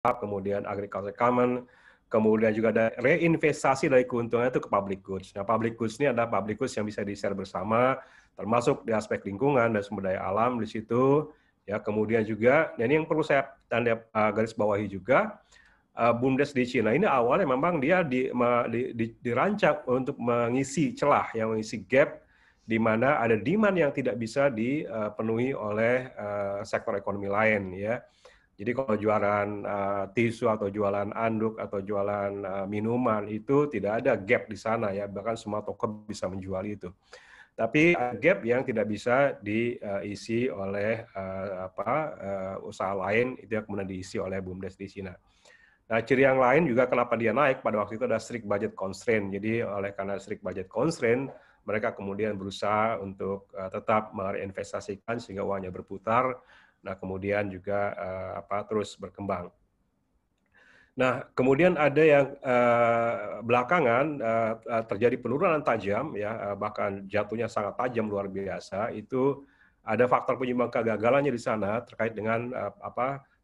kemudian agriculture common, kemudian juga ada reinvestasi dari keuntungan itu ke public goods. Nah, public goods ini adalah public goods yang bisa di-share bersama, termasuk di aspek lingkungan dan sumber daya alam di situ. Ya, kemudian juga, dan ini yang perlu saya garis bawahi juga, BUMDes di Cina ini awalnya memang dia dirancang untuk mengisi celah, yang mengisi gap di mana ada demand yang tidak bisa dipenuhi oleh sektor ekonomi lain, ya. Jadi kalau jualan tisu atau jualan anduk atau jualan minuman itu tidak ada gap di sana, ya, bahkan semua toko bisa menjual itu. Tapi ada gap yang tidak bisa diisi oleh usaha lain, itu yang kemudian diisi oleh BUMDes di Cina. Nah, ciri yang lain juga kenapa dia naik pada waktu itu ada strict budget constraint. Jadi oleh karena strict budget constraint, mereka kemudian berusaha untuk tetap mereinvestasikan sehingga uangnya berputar. Nah, kemudian juga terus berkembang. Nah, kemudian ada yang belakangan terjadi penurunan tajam, ya, bahkan jatuhnya sangat tajam luar biasa. Itu ada faktor penyumbang kegagalannya di sana terkait dengan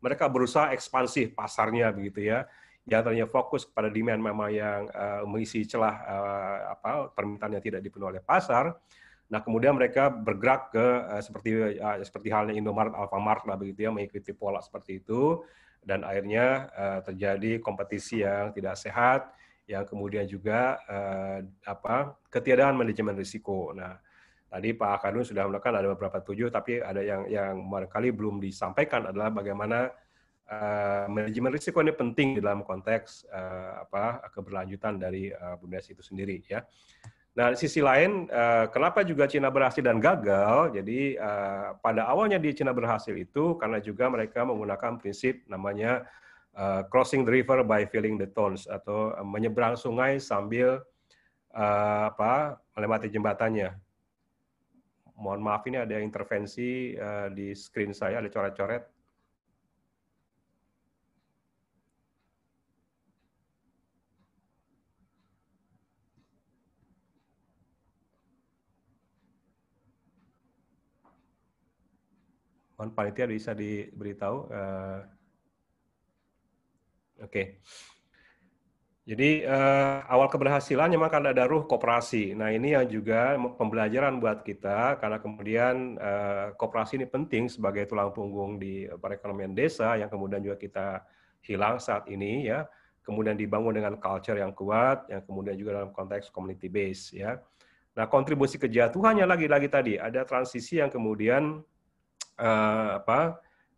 mereka berusaha ekspansi pasarnya begitu, ya. Yang tadinya fokus kepada demand memang yang mengisi celah permintaan yang tidak dipenuhi oleh pasar. Nah, kemudian mereka bergerak ke seperti halnya Indomaret, Alfamart lah begitu, ya, mengikuti pola seperti itu, dan akhirnya terjadi kompetisi yang tidak sehat, yang kemudian juga ketiadaan manajemen risiko. Nah, tadi Pak Akadun sudah melakukan ada beberapa tujuh, tapi ada yang barangkali belum disampaikan adalah bagaimana manajemen risiko ini penting di dalam konteks keberlanjutan dari BUMDes itu sendiri, ya. Nah, di sisi lain, kenapa juga Cina berhasil dan gagal? Jadi pada awalnya di Cina berhasil itu karena juga mereka menggunakan prinsip namanya crossing the river by filling the tones, atau menyeberang sungai sambil melewati jembatannya. Mohon maaf, ini ada intervensi di screen saya, ada coret-coret. Mohon panitia bisa diberitahu. Oke. Jadi awal keberhasilannya memang karena ada ruh koperasi. Nah, ini yang juga pembelajaran buat kita, karena kemudian koperasi ini penting sebagai tulang punggung di perekonomian desa yang kemudian juga kita hilang saat ini, ya. Kemudian dibangun dengan culture yang kuat, yang kemudian juga dalam konteks community base, ya. Nah, kontribusi kejatuhannya lagi-lagi tadi ada transisi yang kemudian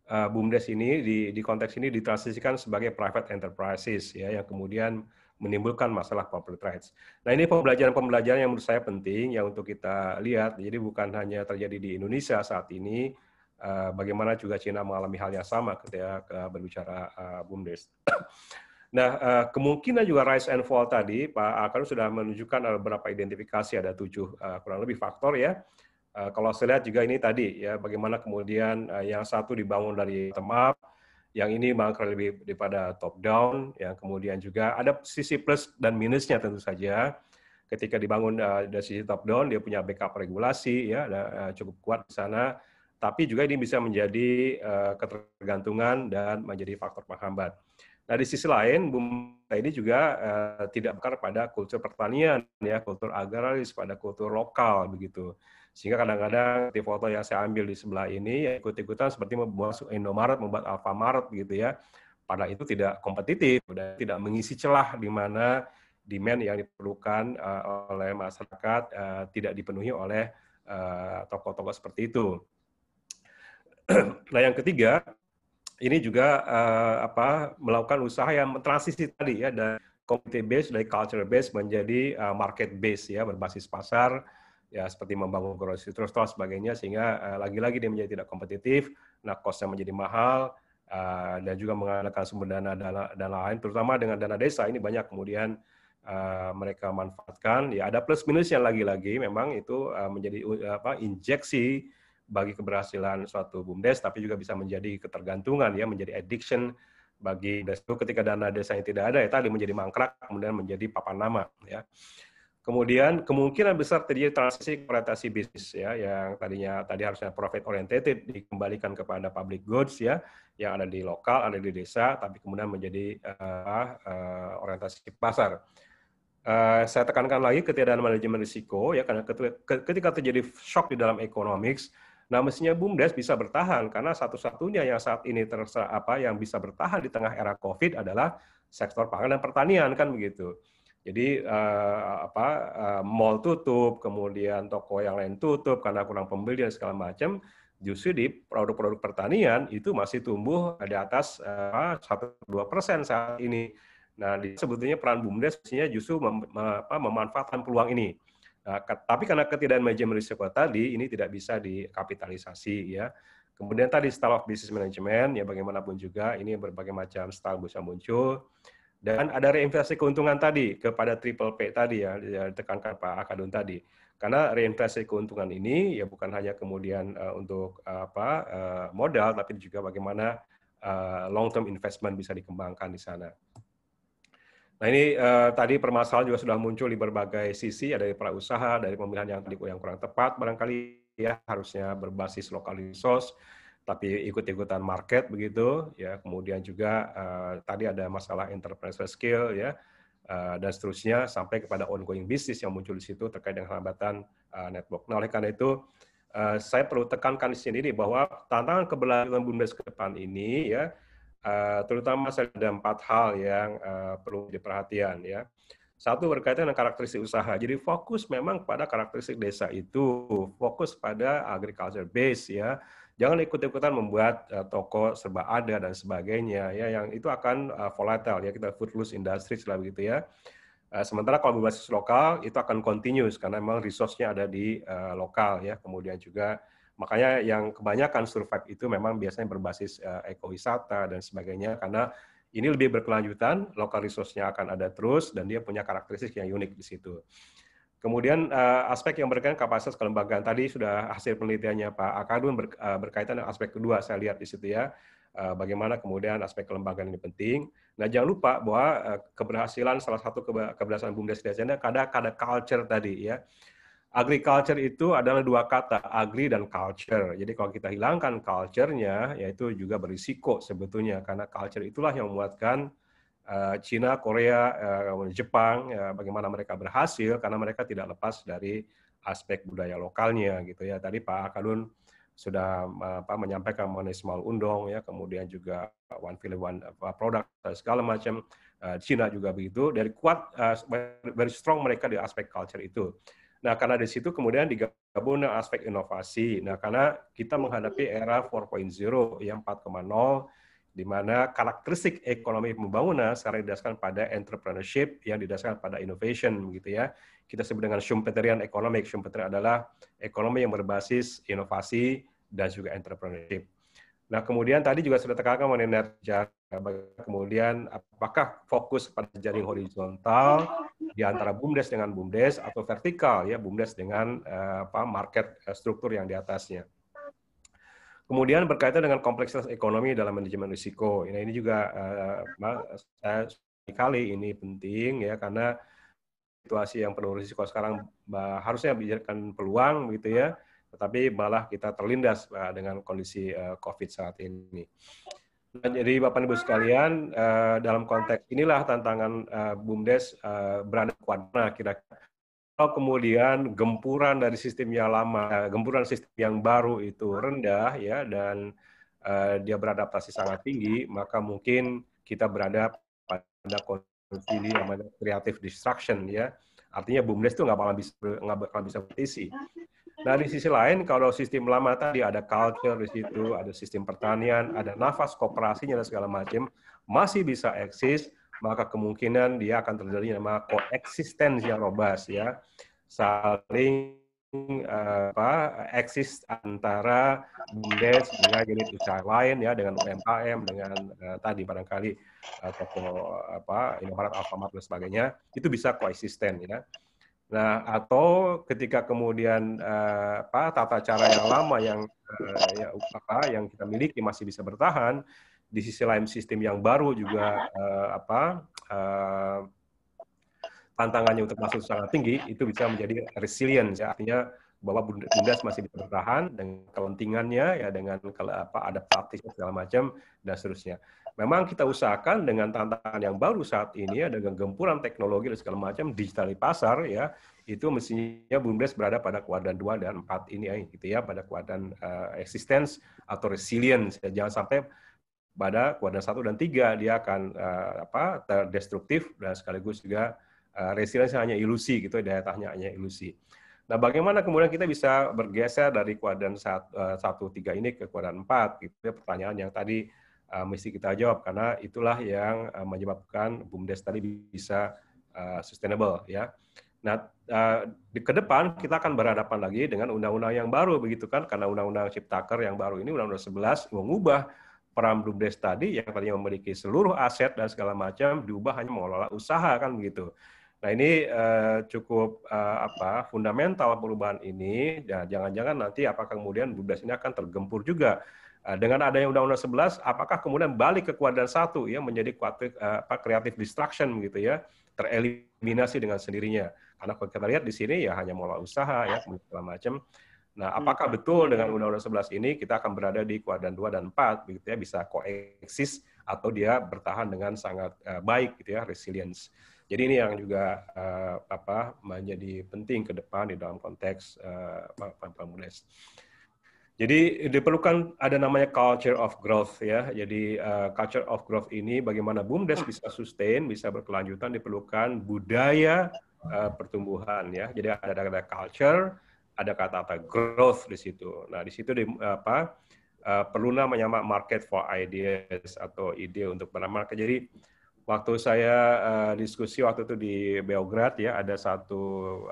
BUMDes ini di konteks ini ditransisikan sebagai private enterprises, ya, yang kemudian menimbulkan masalah corporate rights. Nah, ini pembelajaran yang menurut saya penting ya untuk kita lihat. Jadi bukan hanya terjadi di Indonesia saat ini, bagaimana juga Cina mengalami hal yang sama ketika berbicara BUMDes. Nah, kemungkinan juga rise and fall tadi, Pak Akar sudah menunjukkan ada beberapa identifikasi, ada 7 kurang lebih faktor, ya. Kalau saya lihat juga ini tadi, ya, bagaimana kemudian yang satu dibangun dari bottom up, yang ini malah lebih daripada top down, yang kemudian juga ada sisi plus dan minusnya tentu saja. Ketika dibangun dari sisi top down, dia punya backup regulasi, ya, cukup kuat di sana. Tapi juga ini bisa menjadi ketergantungan dan menjadi faktor penghambat. Nah, di sisi lain, BUMDes ini juga tidak bekar pada kultur pertanian, ya, kultur agraris, pada kultur lokal begitu. Sehingga kadang-kadang di foto yang saya ambil di sebelah ini, ya, ikut-ikutan seperti membuat Indomaret, membuat Alfamart gitu, ya. Padahal itu tidak kompetitif dan tidak mengisi celah di mana demand yang diperlukan oleh masyarakat tidak dipenuhi oleh toko-toko seperti itu. Nah, yang ketiga, ini juga melakukan usaha yang transisi tadi, ya, dari community base, dari culture base menjadi market base, ya, berbasis pasar, ya, seperti membangun grocery store sebagainya, sehingga lagi-lagi dia menjadi tidak kompetitif. Nah, cost-nya menjadi mahal, dan juga menggunakan sumber dana lain, terutama dengan dana desa ini banyak kemudian mereka manfaatkan. Ya, ada plus minusnya lagi-lagi, memang itu menjadi injeksi bagi keberhasilan suatu BUMDes, tapi juga bisa menjadi ketergantungan, ya, menjadi addiction bagi desa. Ketika dana desa yang tidak ada, ya tadi menjadi mangkrak, kemudian menjadi papan nama, ya. Kemudian kemungkinan besar terjadi transisi orientasi bisnis ya, yang tadi harusnya profit oriented dikembalikan kepada public goods ya, yang ada di lokal, ada di desa, tapi kemudian menjadi orientasi pasar. Saya tekankan lagi ketiadaan manajemen risiko ya, karena ketika terjadi shock di dalam economics, nah mestinya BUMDes bisa bertahan karena satu-satunya yang saat ini yang bisa bertahan di tengah era COVID adalah sektor pangan dan pertanian kan begitu. Jadi mall tutup, kemudian toko yang lain tutup karena kurang pembeli dan segala macam. Justru di produk-produk pertanian itu masih tumbuh di atas 1-2% saat ini. Nah, sebetulnya peran BUMDes justru memanfaatkan peluang ini. Nah, tapi karena ketidakadaan manajemen risiko tadi, ini tidak bisa dikapitalisasi ya. Kemudian tadi style of business management, ya bagaimanapun juga ini berbagai macam style bisa muncul. Dan ada reinvestasi keuntungan tadi kepada triple P tadi ya, ditekankan Pak Akadun tadi. Karena reinvestasi keuntungan ini ya bukan hanya kemudian untuk modal, tapi juga bagaimana long term investment bisa dikembangkan di sana. Nah ini tadi permasalahan juga sudah muncul di berbagai sisi, ada dari para usaha, dari pemilihan yang kurang tepat barangkali ya, harusnya berbasis local resource, tapi ikut-ikutan market begitu ya. Kemudian juga tadi ada masalah entrepreneurial skill ya, dan seterusnya sampai kepada ongoing business yang muncul di situ terkait dengan hambatan network. Nah oleh karena itu saya perlu tekankan di sini bahwa tantangan keberlanjutan BUMDes ke depan ini ya, terutama saya ada 4 hal yang perlu diperhatikan ya. Satu berkaitan dengan karakteristik usaha. Jadi fokus memang pada karakteristik desa itu, fokus pada agriculture base ya. Jangan ikut-ikutan membuat toko serba ada dan sebagainya ya, yang itu akan volatile ya, kita food industry lah begitu ya. Sementara kalau berbasis lokal itu akan continuous karena memang resource-nya ada di lokal ya. Kemudian juga makanya yang kebanyakan survive itu memang biasanya berbasis ekowisata dan sebagainya karena ini lebih berkelanjutan, lokal resource-nya akan ada terus dan dia punya karakteristik yang unik di situ. Kemudian aspek yang berkaitan kapasitas kelembagaan tadi sudah hasil penelitiannya Pak Akadun berkaitan dengan aspek kedua saya lihat di situ ya. Bagaimana kemudian aspek kelembagaan ini penting. Nah jangan lupa bahwa keberhasilan salah satu keberhasilan BUMDes ada culture tadi ya. Agriculture itu adalah 2 kata, agri dan culture. Jadi kalau kita hilangkan culture-nya, yaitu juga berisiko sebetulnya karena culture itulah yang membuatkan Cina, Korea, Jepang, bagaimana mereka berhasil karena mereka tidak lepas dari aspek budaya lokalnya gitu ya. Tadi Pak Akadun sudah menyampaikan mengenai Small Undong ya, kemudian juga One Village One Product segala macam. Cina juga begitu. Dari kuat, very strong mereka di aspek culture itu. Nah, karena di situ kemudian digabung dengan aspek inovasi. Nah, karena kita menghadapi era 4.0 yang 4.0 di mana karakteristik ekonomi pembangunan sekarang didasarkan pada entrepreneurship yang didasarkan pada innovation gitu ya. Kita sebut dengan Schumpeterian economic. Schumpeter adalah ekonomi yang berbasis inovasi dan juga entrepreneurship. Nah, kemudian tadi juga sudah tekankan mengenai kemudian apakah fokus pada jaring horizontal di antara BUMDes dengan BUMDes atau vertikal ya, BUMDes dengan market struktur yang di atasnya. Kemudian berkaitan dengan kompleksitas ekonomi dalam manajemen risiko. Ini juga sekali ini penting ya karena situasi yang penuh risiko sekarang harusnya dijadikan peluang gitu ya, tetapi malah kita terlindas dengan kondisi COVID saat ini. Nah, jadi Bapak Ibu sekalian, dalam konteks inilah tantangan BUMDes berada kuat. Nah, kira-kira kalau kemudian gempuran dari sistem yang lama, gempuran sistem yang baru itu rendah ya dan dia beradaptasi sangat tinggi, maka mungkin kita berada pada kondisi namanya creative destruction ya. Artinya BUMDes itu nggak bakal bisa berisi. Nah di sisi lain kalau sistem lama tadi ada culture di situ, ada sistem pertanian, ada nafas kooperasinya dan segala macam masih bisa eksis, maka kemungkinan dia akan terjadi nama koeksistensi yang robust ya, saling eksis antara BUMDes dengan unit usaha lain ya, dengan UMKM, dengan tadi barangkali toko Indomaret, Alfamart dan sebagainya, itu bisa koeksisten ya. Nah, atau ketika kemudian tata cara yang lama yang kita miliki masih bisa bertahan, di sisi lain sistem yang baru juga tantangannya untuk masuk sangat tinggi, itu bisa menjadi resilience, ya, artinya bahwa BUMDes masih bisa bertahan dengan kelentingannya, ya, dengan adaptatif segala macam dan seterusnya. Memang kita usahakan dengan tantangan yang baru saat ini, ya, dengan gempuran teknologi dan segala macam, digital di pasar, ya, itu mestinya BUMDes berada pada kuadran 2 dan 4 ini, gitu ya, pada kuadran existence atau resilience. Ya. Jangan sampai pada kuadran 1 dan 3 dia akan terdestruktif dan sekaligus juga resilience hanya ilusi, gitu, daya tahannya hanya ilusi. Nah, bagaimana kemudian kita bisa bergeser dari kuadran 1-3 ini ke kuadran 4? Gitu ya, pertanyaan yang tadi mesti kita jawab, karena itulah yang menyebabkan BUMDes tadi bisa sustainable, ya. Nah, ke depan kita akan berhadapan lagi dengan undang-undang yang baru, begitu kan, karena undang-undang Ciptaker yang baru ini, undang-undang 11, mengubah peran BUMDes tadi yang tadinya memiliki seluruh aset dan segala macam diubah hanya mengelola usaha, kan begitu. Nah, ini cukup fundamental perubahan ini, dan jangan-jangan nanti apakah kemudian BUMDes ini akan tergempur juga dengan adanya Undang-Undang 11, apakah kemudian balik ke kuadran 1, ya, menjadi creative destruction, gitu ya, tereliminasi dengan sendirinya. Karena kalau kita lihat di sini ya hanya mengelola usaha, ya, segala macam. Nah, apakah betul dengan Undang-Undang 11 ini kita akan berada di kuadran 2 dan 4, begitu ya, bisa koeksis atau dia bertahan dengan sangat baik, gitu ya, resilience. Jadi ini yang juga menjadi penting ke depan di dalam konteks BUMDes. Jadi diperlukan ada namanya culture of growth, ya. Jadi culture of growth ini bagaimana BUMDes bisa sustain, bisa berkelanjutan, diperlukan budaya pertumbuhan, ya. Jadi ada culture, ada kata-kata growth di situ. Nah, di situ perlu namanya market for ideas atau ide untuk beramal. Jadi waktu saya diskusi waktu itu di Beograd, ya, ada satu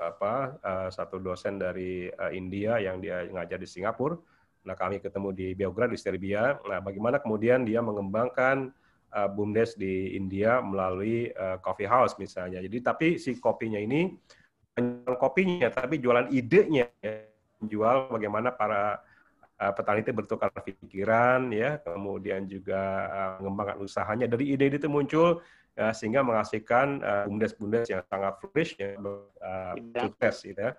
dosen dari India yang dia ngajar di Singapura. Nah, kami ketemu di Beograd di Serbia. Nah, bagaimana kemudian dia mengembangkan BUMDes di India melalui coffee house misalnya. Jadi tapi si kopinya ini bukan kopinya tapi jualan idenya, ya. Jual bagaimana para petani itu bertukar pikiran, ya, kemudian juga mengembangkan usahanya dari ide itu muncul, ya, sehingga menghasilkan BUMDes-BUMDes yang sangat flourish, ya, sukses, gitu ya.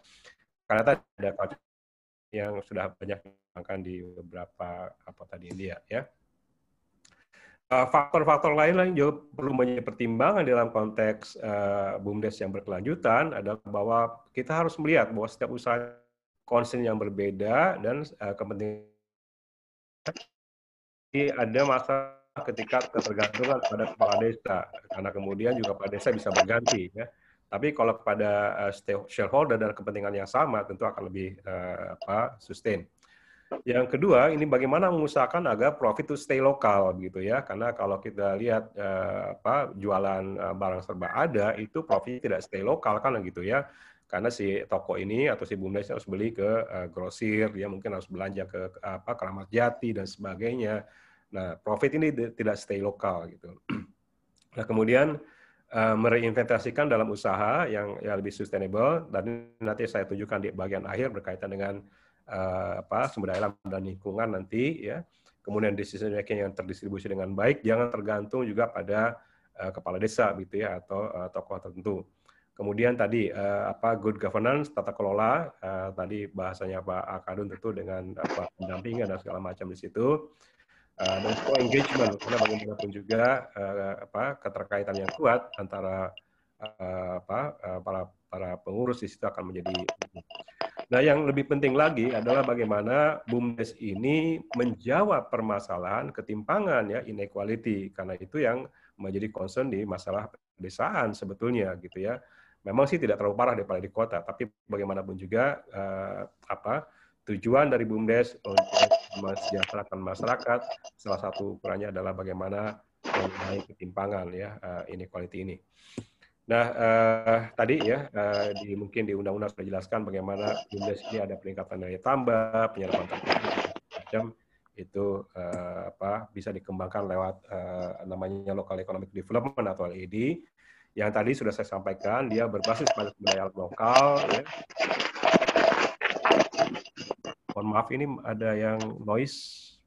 Karena tadi ada culture yang sudah banyak dikembangkan di beberapa India, ya. Faktor-faktor lain juga perlu menjadi pertimbangan dalam konteks BUMDes yang berkelanjutan adalah bahwa kita harus melihat bahwa setiap usaha concern yang berbeda dan kepentingan. Jadi ada masa ketika ketergantungan pada kepala desa, karena kemudian juga kepala desa bisa berganti, ya. Tapi kalau kepada shareholder dan kepentingan yang sama, tentu akan lebih sustain. Yang kedua, ini bagaimana mengusahakan agar profit itu stay lokal, gitu ya. Karena kalau kita lihat jualan barang serba ada, itu profit tidak stay lokal, kan, gitu ya. Karena si toko ini atau si BUMDes harus beli ke grosir, dia mungkin harus belanja ke Keramat Jati dan sebagainya. Nah, profit ini tidak stay lokal, gitu. Nah, kemudian mereinvestasikan dalam usaha yang lebih sustainable, dan nanti saya tunjukkan di bagian akhir berkaitan dengan sumber daya alam dan lingkungan nanti, ya. Kemudian decision making yang terdistribusi dengan baik, jangan tergantung juga pada kepala desa, gitu ya, atau tokoh tertentu. Kemudian tadi good governance, tata kelola, tadi bahasanya Pak Akadun tentu dengan pendampingan dan segala macam di situ. Dan co-engagement, karena bagaimanapun juga keterkaitan yang kuat antara para pengurus di situ akan menjadi. Nah, yang lebih penting lagi adalah bagaimana BUMDes ini menjawab permasalahan ketimpangan, ya, inequality, karena itu yang menjadi concern di masalah pedesaan sebetulnya, gitu ya. Memang sih tidak terlalu parah daripada di kota, tapi bagaimanapun juga tujuan dari BUMDes untuk mensejahterakan masyarakat, salah satu ukurannya adalah bagaimana mengurangi ketimpangan, ya, inequality ini. Nah, tadi, ya, mungkin di undang-undang sudah dijelaskan bagaimana BUMDes ini ada peningkatan nilai tambah, penyerapan teknologi macam itu bisa dikembangkan lewat namanya local economic development atau LED, yang tadi sudah saya sampaikan, dia berbasis pada sumber daya lokal, ya. Mohon maaf, ini ada yang noise,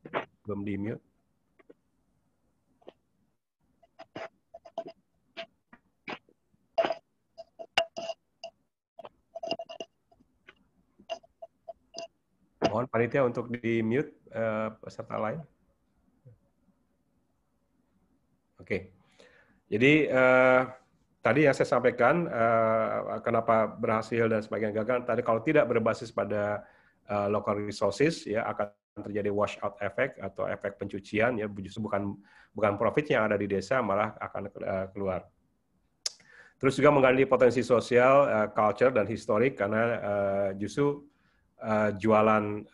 belum di-mute. Mohon panitia untuk di-mute peserta lain. Oke. Jadi tadi yang saya sampaikan kenapa berhasil dan sebagainya gagal. Tadi kalau tidak berbasis pada local resources ya akan terjadi wash out effect atau efek pencucian ya, justru bukan profit yang ada di desa malah akan keluar. Terus juga menggali potensi sosial, culture dan historik karena justru jualan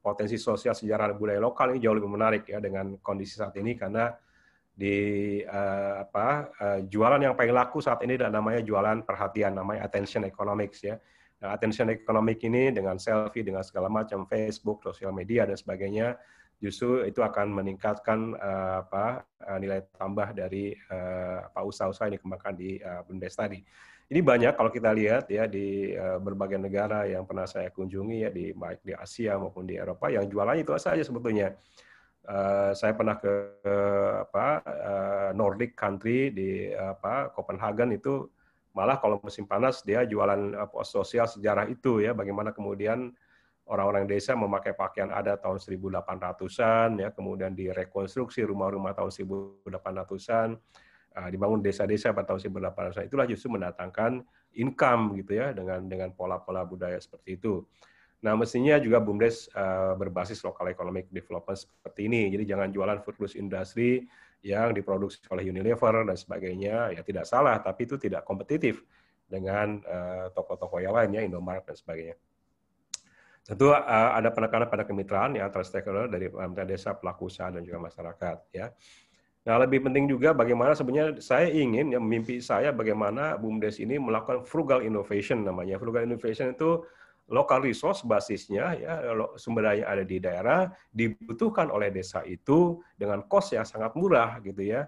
potensi sosial sejarah budaya lokal ini jauh lebih menarik ya dengan kondisi saat ini karena di jualan yang paling laku saat ini namanya jualan perhatian, namanya attention economics ya. Nah, attention economic ini dengan selfie, dengan segala macam Facebook, sosial media dan sebagainya, justru itu akan meningkatkan nilai tambah dari usaha-usaha yang dikembangkan di BUMDes tadi. Ini banyak kalau kita lihat ya di berbagai negara yang pernah saya kunjungi ya baik di Asia maupun di Eropa yang jualannya itu saja sebetulnya. Saya pernah ke Nordic country di Copenhagen itu malah kalau musim panas dia jualan sosial sejarah itu ya bagaimana kemudian orang-orang desa memakai pakaian adat tahun 1800-an ya kemudian direkonstruksi rumah-rumah tahun 1800-an dibangun desa-desa pada tahun 1800-an itulah justru mendatangkan income gitu ya dengan pola-pola budaya seperti itu. Nah, mestinya juga BUMDes berbasis local economic development seperti ini. Jadi jangan jualan foodless industry yang diproduksi oleh Unilever dan sebagainya. Ya tidak salah, tapi itu tidak kompetitif dengan toko-toko yang lain ya, Indomaret dan sebagainya. Tentu ada penekanan pada kemitraan ya antara stakeholder dari pemerintah desa, pelaku usaha dan juga masyarakat ya. Nah, lebih penting juga bagaimana sebenarnya saya ingin ya mimpi saya bagaimana BUMDes ini melakukan frugal innovation namanya. Frugal innovation itu local resource basisnya ya sumber daya ada di daerah dibutuhkan oleh desa itu dengan cost yang sangat murah gitu ya.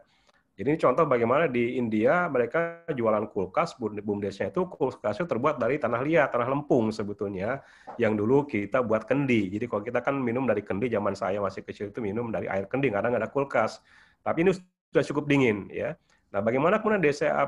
Jadi ini contoh bagaimana di India mereka jualan kulkas, BUMDesnya itu kulkasnya terbuat dari tanah liat, tanah lempung sebetulnya, yang dulu kita buat kendi. Jadi kalau kita kan minum dari kendi, zaman saya masih kecil itu minum dari air kendi, karena nggak ada kulkas. Tapi ini sudah cukup dingin ya. Nah, bagaimana kemudian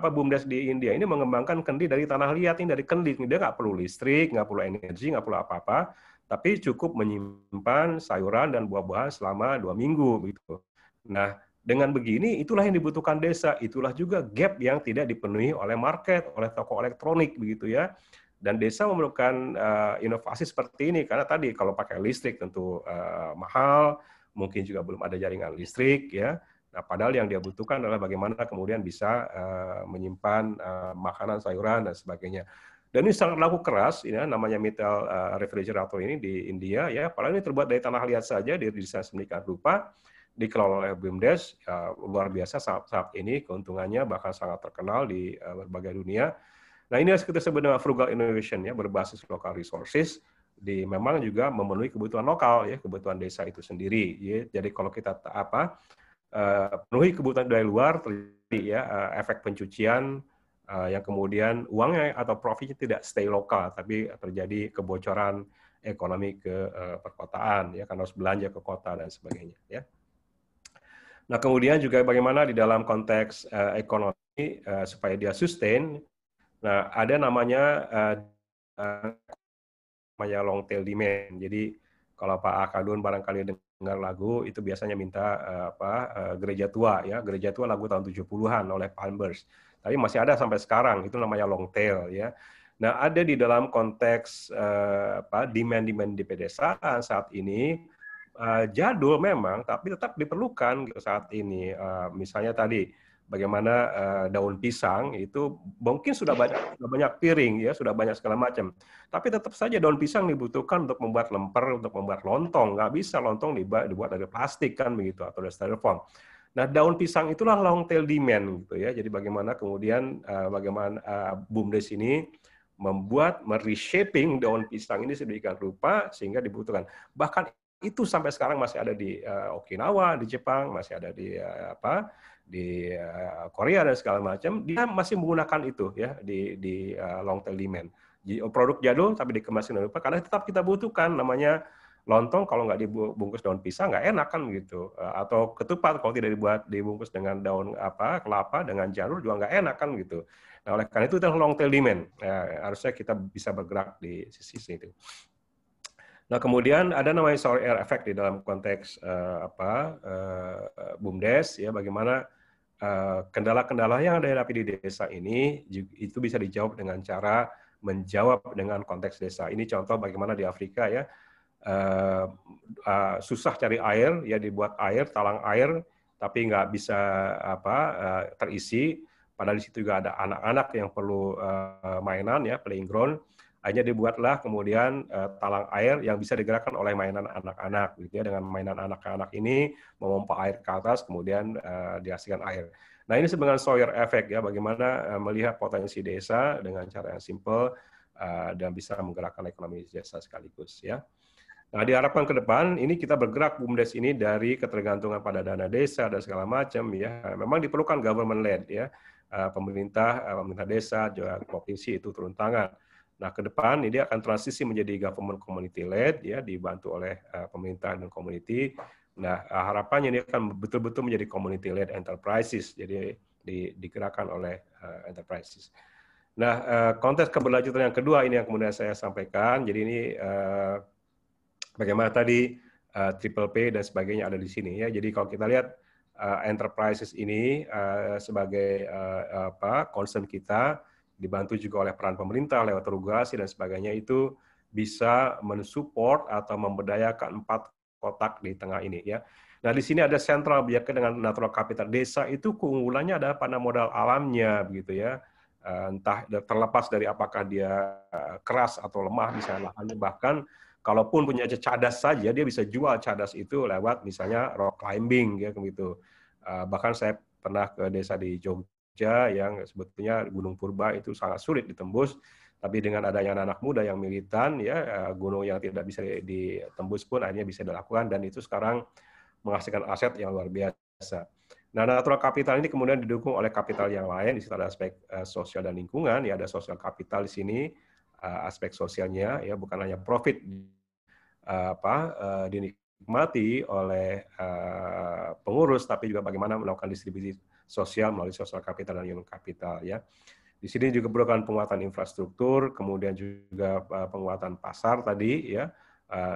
BUMDes di India ini mengembangkan kendi dari tanah liat, ini dari kendi. Dia nggak perlu listrik, nggak perlu energi, nggak perlu apa-apa, tapi cukup menyimpan sayuran dan buah-buahan selama 2 minggu begitu. Nah, dengan begini, itulah yang dibutuhkan desa. Itulah juga gap yang tidak dipenuhi oleh market, oleh toko elektronik, begitu ya. Dan desa memerlukan inovasi seperti ini, karena tadi kalau pakai listrik tentu mahal, mungkin juga belum ada jaringan listrik, ya. Nah, padahal yang dia butuhkan adalah bagaimana kemudian bisa menyimpan makanan, sayuran, dan sebagainya. Dan ini sangat laku keras, ya, namanya metal refrigerator ini di India, ya. Padahal ini terbuat dari tanah liat saja, didesain sedemikian rupa, dikelola oleh BUMDes, luar biasa saat ini keuntungannya bahkan sangat terkenal di berbagai dunia. Nah, ini kita sebut dengan frugal innovation ya, berbasis local resources, memang juga memenuhi kebutuhan lokal ya, kebutuhan desa itu sendiri. Ya. Jadi kalau kita penuhi kebutuhan dari luar, terjadi ya efek pencucian yang kemudian uangnya atau profitnya tidak stay lokal, tapi terjadi kebocoran ekonomi ke perkotaan ya, karena harus belanja ke kota dan sebagainya ya. Nah, kemudian juga bagaimana di dalam konteks ekonomi supaya dia sustain. Nah, ada namanya long tail demand. Jadi kalau Pak Akadun barangkali dengar lagu itu biasanya minta Gereja Tua ya, Gereja Tua lagu tahun 70-an oleh Palmbers. Tapi masih ada sampai sekarang, itu namanya long tail ya. Nah, ada di dalam konteks demand-demand di pedesaan saat ini jadul memang, tapi tetap diperlukan saat ini. Misalnya tadi, bagaimana daun pisang itu mungkin sudah banyak piring, ya, sudah banyak segala macam. Tapi tetap saja daun pisang dibutuhkan untuk membuat lemper, untuk membuat lontong. Nggak bisa lontong dibuat dari plastik kan begitu atau dari styrofoam. Nah, daun pisang itulah long tail demand gitu ya. Jadi bagaimana kemudian bagaimana BUMDes ini membuat reshaping daun pisang ini sedemikian rupa sehingga dibutuhkan. Bahkan itu sampai sekarang masih ada di Okinawa, di Jepang, masih ada di Korea dan segala macam. Dia masih menggunakan itu ya di long tail demand. Produk jadul tapi dikemas dengan rupa karena tetap kita butuhkan namanya lontong kalau nggak dibungkus daun pisang nggak enak kan gitu. Atau ketupat kalau tidak dibungkus dengan daun kelapa dengan janur juga nggak enak kan gitu. Nah, oleh karena itu long tail demand. Harusnya kita bisa bergerak di sisi itu. Nah, kemudian ada namanya Sawyer effect di dalam konteks BUMDes, ya, bagaimana kendala-kendala yang ada di desa ini itu bisa dijawab dengan cara menjawab dengan konteks desa. Ini contoh bagaimana di Afrika, ya, susah cari air, ya, dibuat air, talang air, tapi nggak bisa terisi. Padahal di situ juga ada anak-anak yang perlu mainan, ya, playing ground. Akhirnya dibuatlah kemudian talang air yang bisa digerakkan oleh mainan anak-anak, gitu ya. Dengan mainan anak-anak ini memompa air ke atas, kemudian dihasilkan air. Nah, ini sebenarnya Sawyer effect, ya, bagaimana melihat potensi desa dengan cara yang simple dan bisa menggerakkan ekonomi desa sekaligus, ya. Nah, diharapkan ke depan ini kita bergerak BUMDes ini dari ketergantungan pada dana desa dan segala macam, ya. Memang diperlukan government led, ya. Pemerintah desa juga provinsi itu turun tangan. Nah, ke depan ini akan transisi menjadi government community led, ya, dibantu oleh pemerintah dan community. Nah, harapannya ini akan betul-betul menjadi community led enterprises, jadi digerakkan oleh enterprises. Nah, konteks keberlanjutan yang kedua ini yang kemudian saya sampaikan. Jadi ini bagaimana tadi Triple P dan sebagainya ada di sini, ya. Jadi kalau kita lihat enterprises ini sebagai concern kita, dibantu juga oleh peran pemerintah lewat regulasi dan sebagainya, itu bisa mensupport atau memberdayakan 4 kotak di tengah ini, ya. Nah, di sini ada sentral biarkan dengan natural capital. Desa itu keunggulannya ada pada modal alamnya, begitu, ya. Entah terlepas dari apakah dia keras atau lemah, misalnya lahannya, bahkan kalaupun punya cadas saja, dia bisa jual cadas itu lewat misalnya rock climbing, ya, gitu. Bahkan saya pernah ke desa di Jogja yang sebetulnya Gunung Purba itu sangat sulit ditembus, tapi dengan adanya anak muda yang militan, ya, gunung yang tidak bisa ditembus pun akhirnya bisa dilakukan, dan itu sekarang menghasilkan aset yang luar biasa. Nah, natural capital ini kemudian didukung oleh kapital yang lain. Di situ ada aspek sosial dan lingkungan, ya, ada social capital di sini, aspek sosialnya, ya, bukan hanya profit dinikmati oleh pengurus, tapi juga bagaimana melakukan distribusi sosial melalui social capital dan human capital, ya. Di sini juga diperlukan penguatan infrastruktur, kemudian juga penguatan pasar tadi, ya,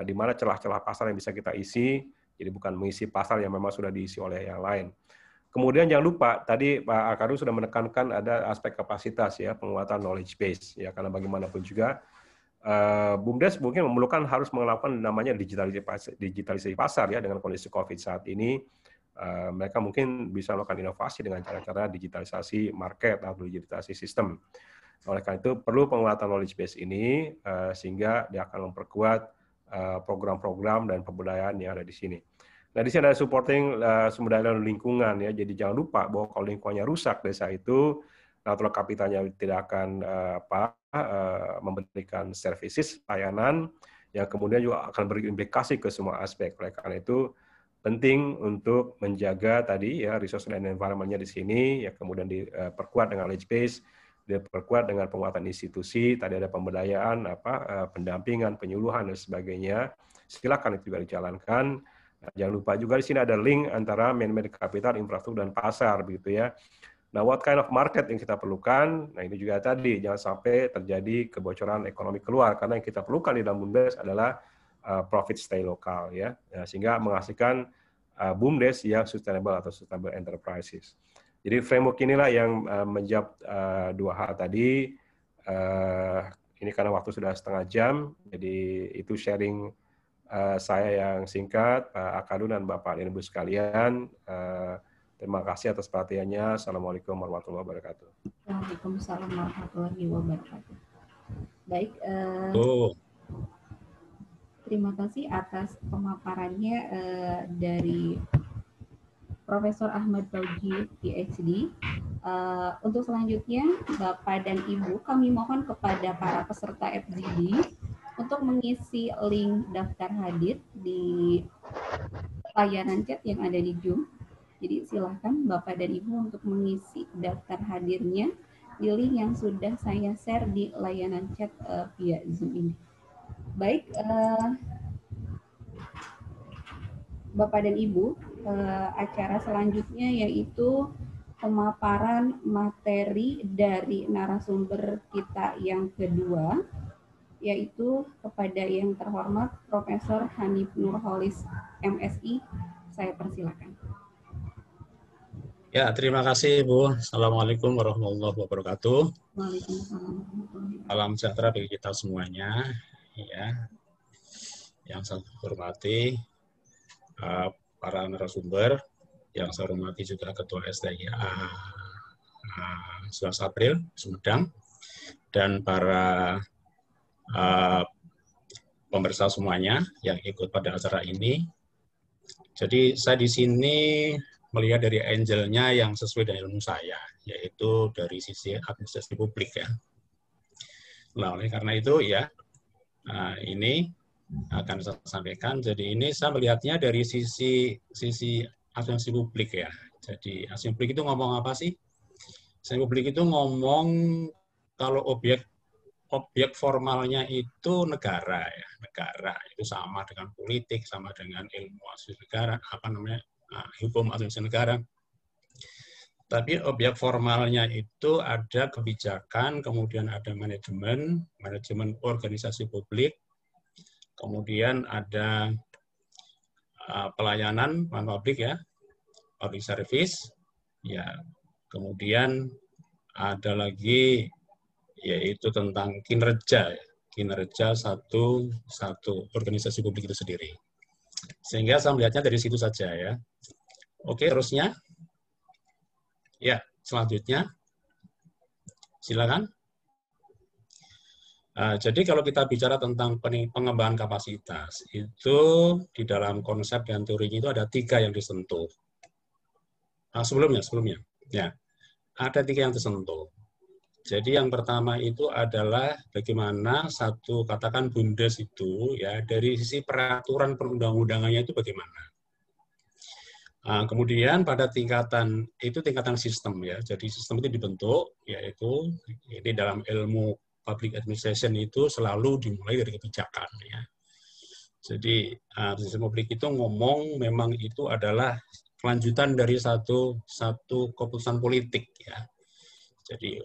di mana celah-celah pasar yang bisa kita isi, jadi bukan mengisi pasar yang memang sudah diisi oleh yang lain. Kemudian jangan lupa, tadi Pak Akaru sudah menekankan ada aspek kapasitas, ya, penguatan knowledge base, ya, karena bagaimanapun juga BUMDes mungkin memerlukan harus melakukan namanya digitalisasi pasar, ya, dengan kondisi COVID saat ini. Mereka mungkin bisa melakukan inovasi dengan cara-cara digitalisasi market atau digitalisasi sistem. Oleh karena itu perlu penguatan knowledge base ini sehingga dia akan memperkuat program-program dan pemberdayaan yang ada di sini. Nah, di sini ada supporting sumber daya lingkungan, ya. Jadi jangan lupa bahwa kalau lingkungannya rusak desa itu, natural capitalnya tidak akan memberikan services, layanan, yang kemudian juga akan berimplikasi ke semua aspek. Oleh karena itu penting untuk menjaga tadi, ya, resource dan environment-nya di sini, ya, kemudian diperkuat dengan knowledge base, diperkuat dengan penguatan institusi, tadi ada pemberdayaan, pendampingan, penyuluhan dan sebagainya. Silakan itu juga dijalankan. Jangan lupa juga di sini ada link antara man-made capital, infrastruktur dan pasar, begitu, ya. Nah, what kind of market yang kita perlukan? Nah, ini juga tadi, jangan sampai terjadi kebocoran ekonomi keluar, karena yang kita perlukan di dalam BUMDes adalah profit stay lokal, ya, sehingga menghasilkan BUMDes yang sustainable atau sustainable enterprises. Jadi framework inilah yang menjawab dua hal tadi. Ini karena waktu sudah setengah jam, jadi itu sharing saya yang singkat, Pak Akaru dan Bapak dan Ibu sekalian. Terima kasih atas perhatiannya. Assalamualaikum warahmatullahi wabarakatuh. Waalaikumsalam warahmatullahi wabarakatuh. Baik, terima kasih atas pemaparannya dari Profesor Ahmad Fauzi, PhD. Untuk selanjutnya, Bapak dan Ibu, kami mohon kepada para peserta FGD untuk mengisi link daftar hadir di layanan chat yang ada di Zoom. Jadi silakan Bapak dan Ibu untuk mengisi daftar hadirnya di link yang sudah saya share di layanan chat via Zoom ini. Baik, Bapak dan Ibu, acara selanjutnya yaitu pemaparan materi dari narasumber kita yang kedua, yaitu kepada yang terhormat Profesor Hanif Nurholis, MSI. Saya persilakan. Ya, terima kasih Bu. Assalamualaikum warahmatullahi wabarakatuh. Waalaikumsalam warahmatullahi wabarakatuh. Salam sejahtera bagi kita semuanya. Ya, yang saya hormati para narasumber, yang saya hormati juga Ketua STIA 11 April Sumedang, dan para pemirsa semuanya yang ikut pada acara ini. Jadi saya di sini melihat dari angle-nya yang sesuai dengan ilmu saya, yaitu dari sisi administrasi publik ya. Nah, oleh karena itu ya, ini akan saya sampaikan. Jadi ini saya melihatnya dari sisi administrasi publik ya. Jadi administrasi publik itu ngomong apa sih? Administrasi publik itu ngomong kalau objek formalnya itu negara ya, negara itu sama dengan politik, sama dengan ilmu administrasi negara, hukum administrasi negara. Tapi objek formalnya itu ada kebijakan, kemudian ada manajemen organisasi publik, kemudian ada pelayanan publik ya, public service, ya, kemudian ada lagi yaitu tentang kinerja satu organisasi publik itu sendiri. Sehingga saya melihatnya dari situ saja ya. Oke, terusnya. Ya, selanjutnya. Silakan. Jadi kalau kita bicara tentang pengembangan kapasitas, itu di dalam konsep dan teorinya itu ada 3 yang disentuh. Sebelumnya. Ya, ada 3 yang tersentuh. Jadi yang pertama itu adalah bagaimana satu katakan BUMDes itu ya dari sisi peraturan perundang-undangannya itu bagaimana. Kemudian pada tingkatan sistem ya. Jadi sistem itu dibentuk yaitu ini dalam ilmu public administration itu selalu dimulai dari kebijakan ya. Jadi sistem publik itu ngomong memang itu adalah kelanjutan dari satu keputusan politik ya. Jadi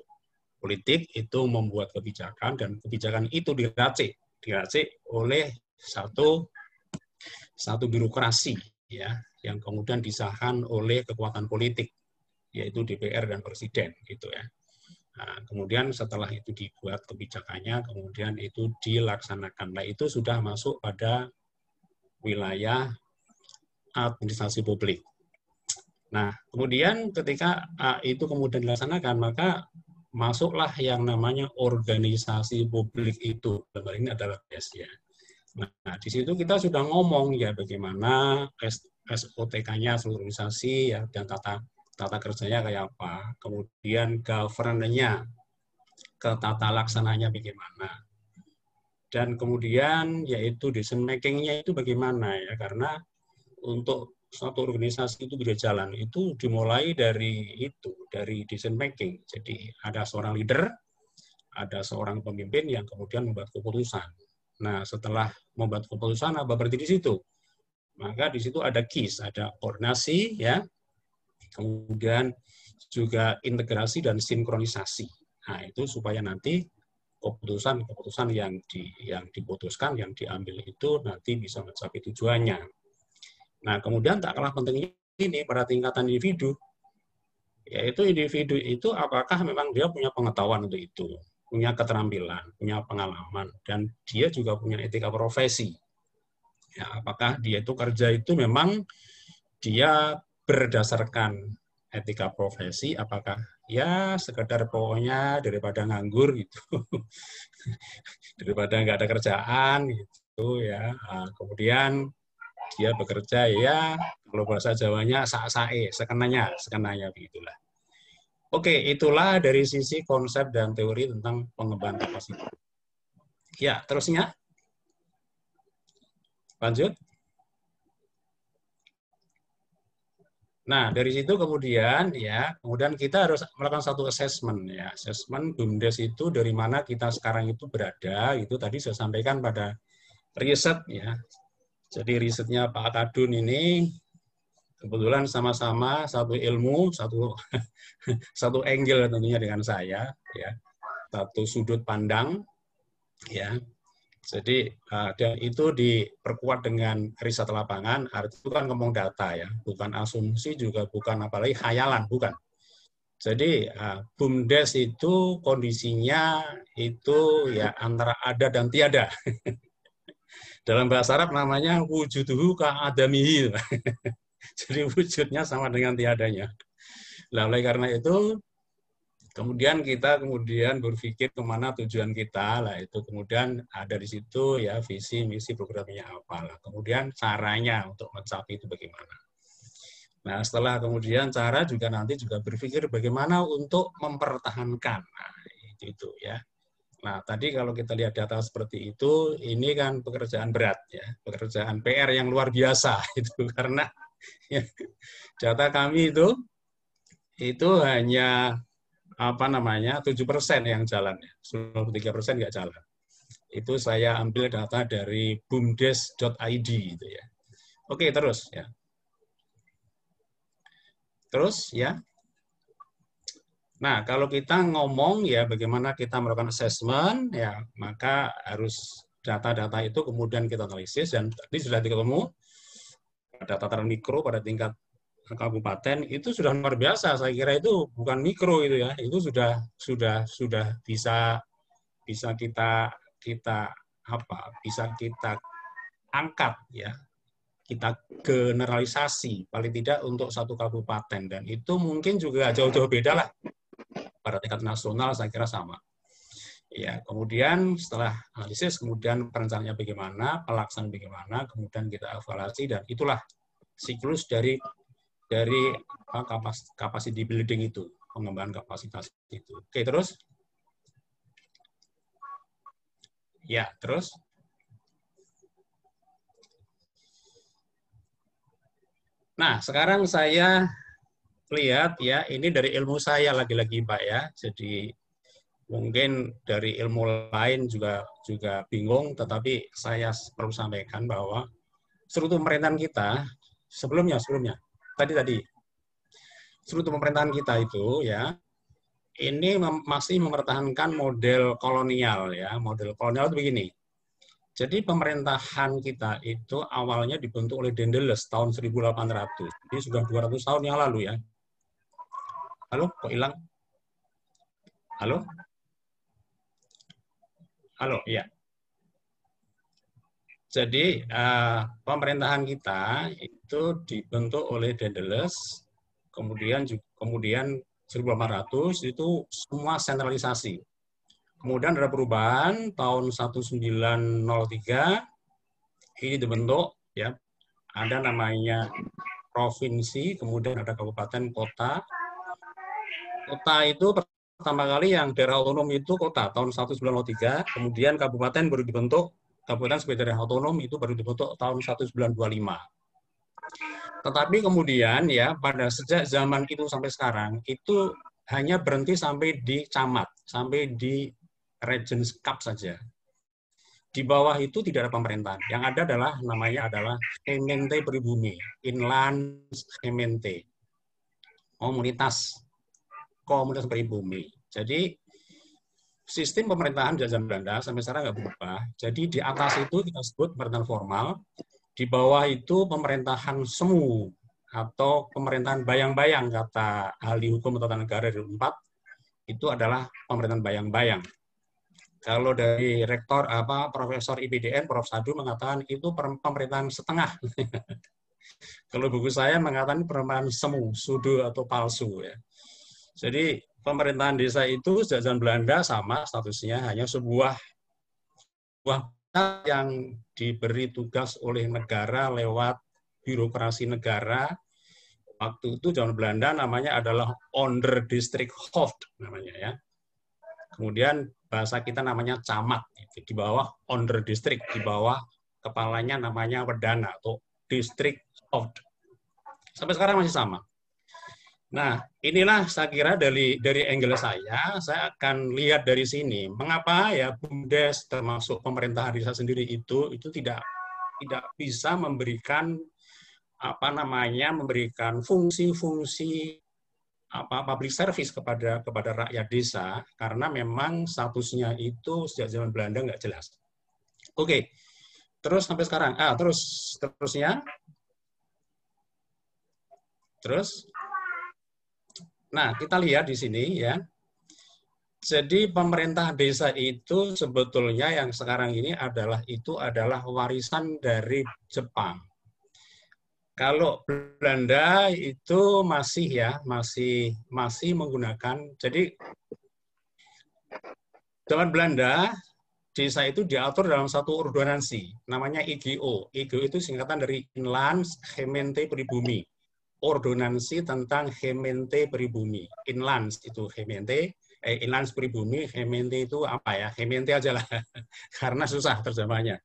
politik itu membuat kebijakan dan kebijakan itu diracik oleh satu birokrasi ya yang kemudian disahkan oleh kekuatan politik yaitu DPR dan Presiden gitu ya. Nah, kemudian setelah itu dibuat kebijakannya kemudian itu dilaksanakan. Nah, itu sudah masuk pada wilayah administrasi publik. Nah, kemudian ketika itu kemudian dilaksanakan maka masuklah yang namanya organisasi publik itu. Dalam hal ini adalah BES ya. Nah, di situ kita sudah ngomong ya bagaimana SOTK-nya seluruh organisasi ya dan tata kerjanya kayak apa. Kemudian governance-nya, tata laksananya bagaimana. Dan kemudian yaitu decision making-nya itu bagaimana ya karena untuk suatu organisasi itu bisa jalan itu dimulai dari decision making. Jadi ada seorang leader, ada seorang pemimpin yang kemudian membuat keputusan. Nah, setelah membuat keputusan apa berarti di situ? Maka di situ ada KIS, ada koordinasi ya. Kemudian juga integrasi dan sinkronisasi. Nah, itu supaya nanti keputusan yang diputuskan, yang diambil itu nanti bisa mencapai tujuannya. Nah, kemudian tak kalah pentingnya ini pada tingkatan individu, yaitu individu itu apakah memang dia punya pengetahuan untuk itu, punya keterampilan, punya pengalaman, dan dia juga punya etika profesi. Ya, apakah dia itu kerja itu memang dia berdasarkan etika profesi, apakah ya sekedar pokoknya daripada nganggur gitu, daripada nggak ada kerjaan gitu ya. Nah, kemudian dia bekerja ya kalau bahasa Jawanya sak-sae, sekenanya begitulah. Oke, itulah dari sisi konsep dan teori tentang pengembangan kapasitas. Ya, terusnya lanjut. Nah, dari situ kemudian kita harus melakukan satu assessment ya. Assessment BUMDes itu dari mana kita sekarang itu berada, itu tadi saya sampaikan pada riset ya. Jadi risetnya Pak Kadun ini kebetulan sama-sama satu ilmu, satu angle tentunya dengan saya, ya, satu sudut pandang, ya. Jadi dan itu diperkuat dengan riset lapangan, artinya itu kan ngomong data ya, bukan asumsi juga bukan apalagi khayalan, bukan. Jadi BUMDes itu kondisinya itu ya antara ada dan tiada. Dalam bahasa Arab namanya wujuduhu ka'adamihi. Jadi wujudnya sama dengan tiadanya. Nah, oleh karena itu kemudian kita berpikir kemana tujuan kita, lah itu kemudian ada di situ ya visi, misi, programnya apa lah. Kemudian caranya untuk mencapai itu bagaimana. Nah setelah kemudian cara juga nanti juga berpikir bagaimana untuk mempertahankan. Nah itu ya. Nah tadi kalau kita lihat data seperti itu, ini kan pekerjaan berat ya, pekerjaan PR yang luar biasa itu karena ya, data kami itu hanya 7% yang jalan, 93% nggak jalan. Itu saya ambil data dari bumdes.id itu ya. Oke, terus ya. Terus ya. Nah, kalau kita ngomong ya bagaimana kita melakukan assessment ya, maka harus data-data itu kemudian kita analisis dan tadi sudah ketemu data mikro pada tingkat kabupaten itu sudah luar biasa. Saya kira itu bukan mikro itu ya, itu sudah bisa kita angkat ya, kita generalisasi paling tidak untuk satu kabupaten dan itu mungkin juga jauh-jauh beda lah pada tingkat nasional. Saya kira sama. Ya, kemudian setelah analisis, kemudian perencanaannya bagaimana, pelaksanaan bagaimana, kemudian kita evaluasi dan itulah siklus dari capacity building itu, pengembangan kapasitas itu. Oke, terus? Ya, terus? Nah, sekarang saya lihat ya, ini dari ilmu saya lagi-lagi Pak ya. Jadi mungkin dari ilmu lain juga bingung, tetapi saya perlu sampaikan bahwa struktur pemerintahan kita sebelumnya tadi struktur pemerintahan kita itu ya ini masih mempertahankan model kolonial ya. Model kolonial itu begini. Jadi pemerintahan kita itu awalnya dibentuk oleh Daedalus tahun 1800. Jadi sudah 200 tahun yang lalu ya. Halo, kok hilang? Halo? Halo, iya. Jadi pemerintahan kita itu dibentuk oleh Daedalus, kemudian 1800 itu semua sentralisasi. Kemudian ada perubahan tahun 1903 ini dibentuk ya, ada namanya provinsi, kemudian ada kabupaten, kota. Kota itu pertama kali yang daerah otonom itu kota tahun 1903, kemudian kabupaten baru dibentuk. Kabupaten sebagai daerah otonom itu baru dibentuk tahun 1925. Tetapi kemudian ya pada sejak zaman itu sampai sekarang itu hanya berhenti sampai di camat, sampai di Regions Cup saja. Di bawah itu tidak ada pemerintahan. Yang ada namanya adalah Semente Pribumi, Inland Semente, komunitas pribumi. Jadi sistem pemerintahan zaman Belanda sampai sekarang nggak berubah. Jadi di atas itu kita sebut pemerintahan formal, di bawah itu pemerintahan semu atau pemerintahan bayang-bayang kata ahli hukum tata negara dari UNPAD, itu adalah pemerintahan bayang-bayang. Kalau dari rektor Profesor IPDN Prof Sadu mengatakan itu pemerintahan setengah. Kalau buku saya mengatakan pemerintahan semu, pseudo atau palsu ya. Jadi pemerintahan desa itu sejak zaman Belanda sama statusnya, hanya sebuah yang diberi tugas oleh negara lewat birokrasi negara. Waktu itu zaman Belanda namanya adalah Onderdistricthoofd namanya ya. Kemudian bahasa kita namanya camat, di bawah Onderdistrict, di bawah kepalanya namanya Wedana atau Districthoofd. Sampai sekarang masih sama. Nah, inilah saya kira dari angle saya akan lihat dari sini mengapa ya BUMDes termasuk pemerintahan desa sendiri itu tidak bisa memberikan memberikan fungsi-fungsi public service kepada rakyat desa karena memang statusnya itu sejak zaman Belanda nggak jelas. Oke. Terus sampai sekarang. Terusnya. Terus. Nah, kita lihat di sini ya. Jadi pemerintah desa itu sebetulnya yang sekarang ini adalah warisan dari Jepang. Kalau Belanda itu masih menggunakan. Jadi zaman Belanda desa itu diatur dalam satu ordonansi, namanya IGO. IGO itu singkatan dari Inlands Gemeente Pribumi. Ordonansi tentang Gemeente Pribumi. Inlands itu Gemeente, Inlands Pribumi, Gemeente itu apa ya? Gemeente aja lah, karena susah terjemahnya.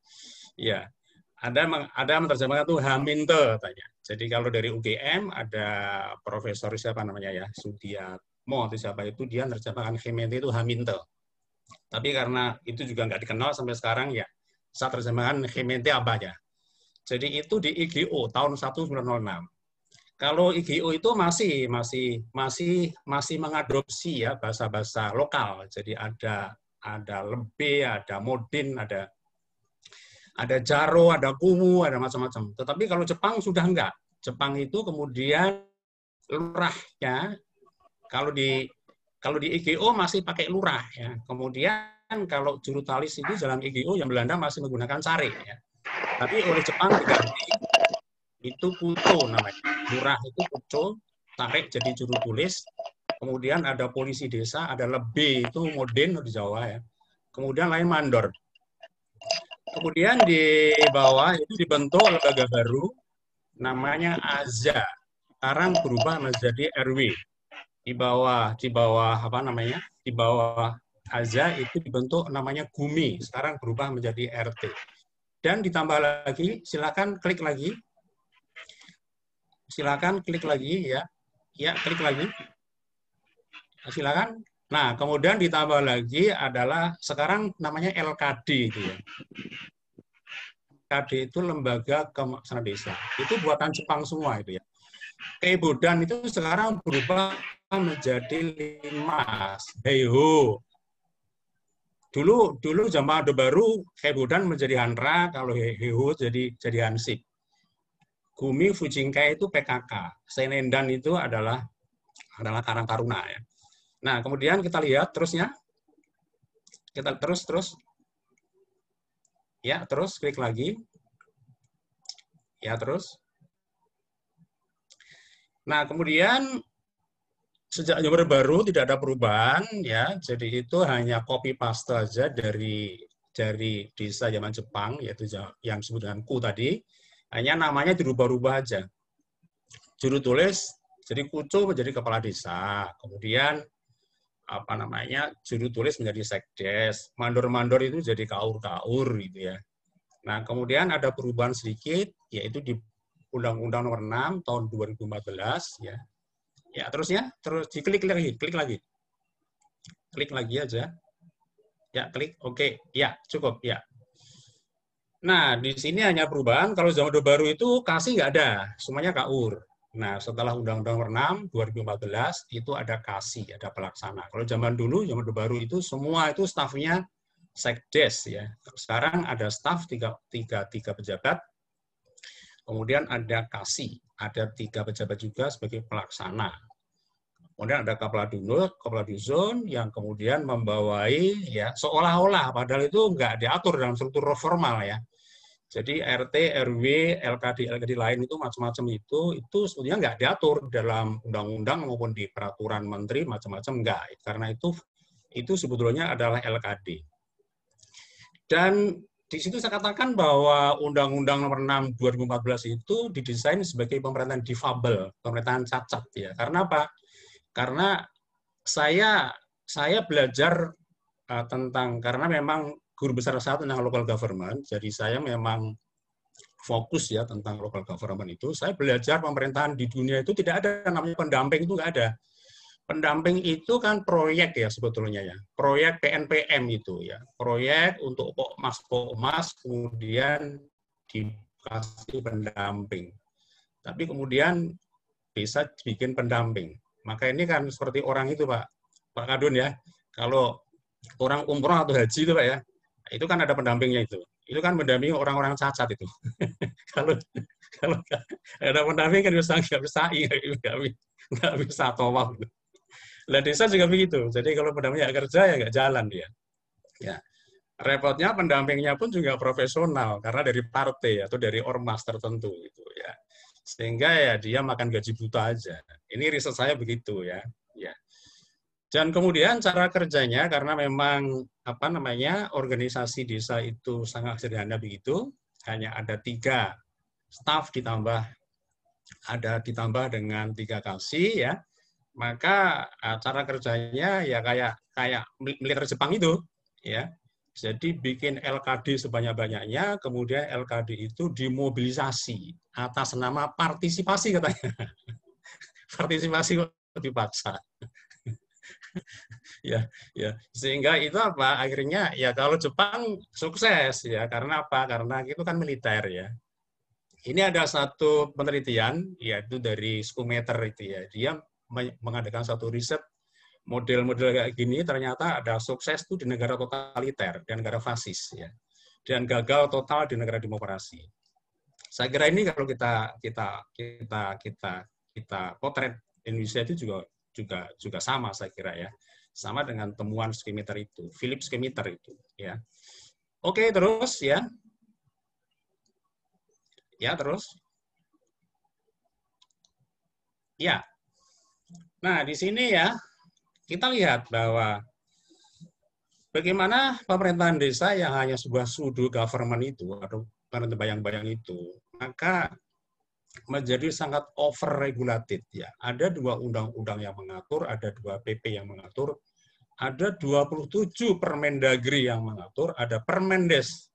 Ya, ada menerjemahkan itu Haminte tanya. Jadi kalau dari UGM ada profesor siapa namanya ya, Sudiatmo atau siapa itu, dia menerjemahkan Gemeente itu Haminte. Tapi karena itu juga nggak dikenal sampai sekarang ya, saya terjemahkan Gemeente apa aja. Jadi itu di IGO tahun 1906. Kalau IGO itu masih mengadopsi ya bahasa-bahasa lokal. Jadi ada Lebe, ada Modin, ada Jaro, ada Kumu, ada macam-macam. Tetapi kalau Jepang sudah enggak. Jepang itu kemudian lurahnya kalau di IGO masih pakai lurah ya. Kemudian kalau jurutalis itu dalam IGO yang Belanda masih menggunakan care ya. Tapi oleh Jepang diganti itu kuto namanya. Lurah itu kuto, tarik jadi jurutulis. Kemudian ada polisi desa, ada lebe itu Modin di Jawa ya. Kemudian lain mandor. Kemudian di bawah itu dibentuk lembaga baru namanya AZA. Sekarang berubah menjadi RW. Di bawah apa namanya? Di bawah AZA itu dibentuk namanya GUMI, sekarang berubah menjadi RT. Dan ditambah lagi, silakan klik lagi. Silakan klik lagi ya. Ya, klik lagi. Silakan. Nah, kemudian ditambah lagi adalah sekarang namanya LKD itu ya. LKD itu Lembaga Kemaksaan Desa. Itu buatan Jepang semua itu ya. Keibodan itu sekarang berubah menjadi Limas, Heiho. Dulu zaman Orde Baru, Keibodan menjadi Hanra, kalau Heiho jadi Hansip. Gumi Fujinkai itu PKK, Senendan itu adalah Karang Taruna ya. Nah, kemudian kita lihat terusnya. Kita terus. Ya, terus klik lagi. Ya, terus. Nah, kemudian sejak Orde Baru tidak ada perubahan ya. Jadi itu hanya copy paste aja dari desa zaman Jepang yaitu yang disebut dengan ku tadi. Hanya namanya dirubah-rubah aja. Juru tulis jadi kucu menjadi kepala desa. Kemudian apa namanya? Juru tulis menjadi sekdes. Mandor-mandor itu jadi kaur-kaur gitu ya. Nah, kemudian ada perubahan sedikit yaitu di Undang-Undang Nomor 6 tahun 2014 ya. Ya, terus diklik lagi. Klik lagi aja. Ya, klik. Oke. Ya, cukup ya. Nah, di sini hanya perubahan. Kalau zaman Orde Baru itu kasih nggak ada, semuanya kaur. Nah, setelah Undang-Undang Nomor 6 2014 itu ada kasih, ada pelaksana. Kalau zaman dulu, zaman Orde Baru itu semua itu stafnya sekdes ya. Sekarang ada staf tiga pejabat. Kemudian ada kasih, ada 3 pejabat juga sebagai pelaksana. Kemudian ada kepala dusun yang kemudian membawai ya seolah-olah padahal itu nggak diatur dalam struktur formal ya. Jadi RT, RW, LKD lain itu macam-macam itu sebetulnya nggak diatur dalam undang-undang maupun di peraturan menteri macam-macam nggak. Karena itu sebetulnya adalah LKD. Dan di situ saya katakan bahwa Undang-Undang Nomor 6 2014 itu didesain sebagai pemerintahan difabel, pemerintahan cacat ya. Karena apa? Karena saya belajar karena memang guru besar saya tentang local government, jadi saya memang fokus ya tentang local government itu. Saya belajar pemerintahan di dunia itu tidak ada namanya pendamping, itu nggak ada. Pendamping itu kan proyek ya sebetulnya ya, proyek PNPM itu ya, proyek untuk Pokmas kemudian dikasih pendamping. Tapi kemudian bisa bikin pendamping. Maka ini kan seperti orang itu Pak Kadun ya, kalau orang umroh atau haji itu Pak ya, itu kan ada pendampingnya itu. itu kan mendampingi orang-orang cacat itu. kalau kalau ada pendamping kan nggak bisa tawaf. Nah, desa juga begitu. Jadi kalau pendamping nggak kerja ya nggak jalan dia. Ya. Repotnya pendampingnya pun juga profesional karena dari partai atau dari ormas tertentu gitu ya. Sehingga ya dia makan gaji buta aja. Ini riset saya begitu ya. Ya. Dan kemudian cara kerjanya karena memang apa namanya organisasi desa itu sangat sederhana begitu, hanya ada 3 staf ditambah dengan 3 kasih ya. Maka cara kerjanya ya kayak militer Jepang itu ya. Jadi bikin LKD sebanyak-banyaknya, kemudian LKD itu dimobilisasi atas nama partisipasi katanya. Partisipasi kok dipaksa. ya, sehingga itu apa? Akhirnya ya kalau Jepang sukses ya, karena apa? Karena itu kan militer ya. Ini ada satu penelitian yaitu dari Skumeter itu ya. Dia mengadakan satu riset model-model kayak gini ternyata ada sukses tuh di negara totaliter dan negara fasis ya, dan gagal total di negara demokrasi. Saya kira ini kalau kita potret Indonesia itu juga sama saya kira ya, sama dengan temuan Skumeter itu, Philip Skumeter itu ya. Oke terus ya, terus ya. Nah di sini ya. Kita lihat bahwa bagaimana pemerintahan desa yang hanya sebuah pseudo government itu atau pemerintahan bayang-bayang itu, maka menjadi sangat over-regulated ya. Ada 2 undang-undang yang mengatur, ada 2 PP yang mengatur, ada 27 Permendagri yang mengatur, ada Permendes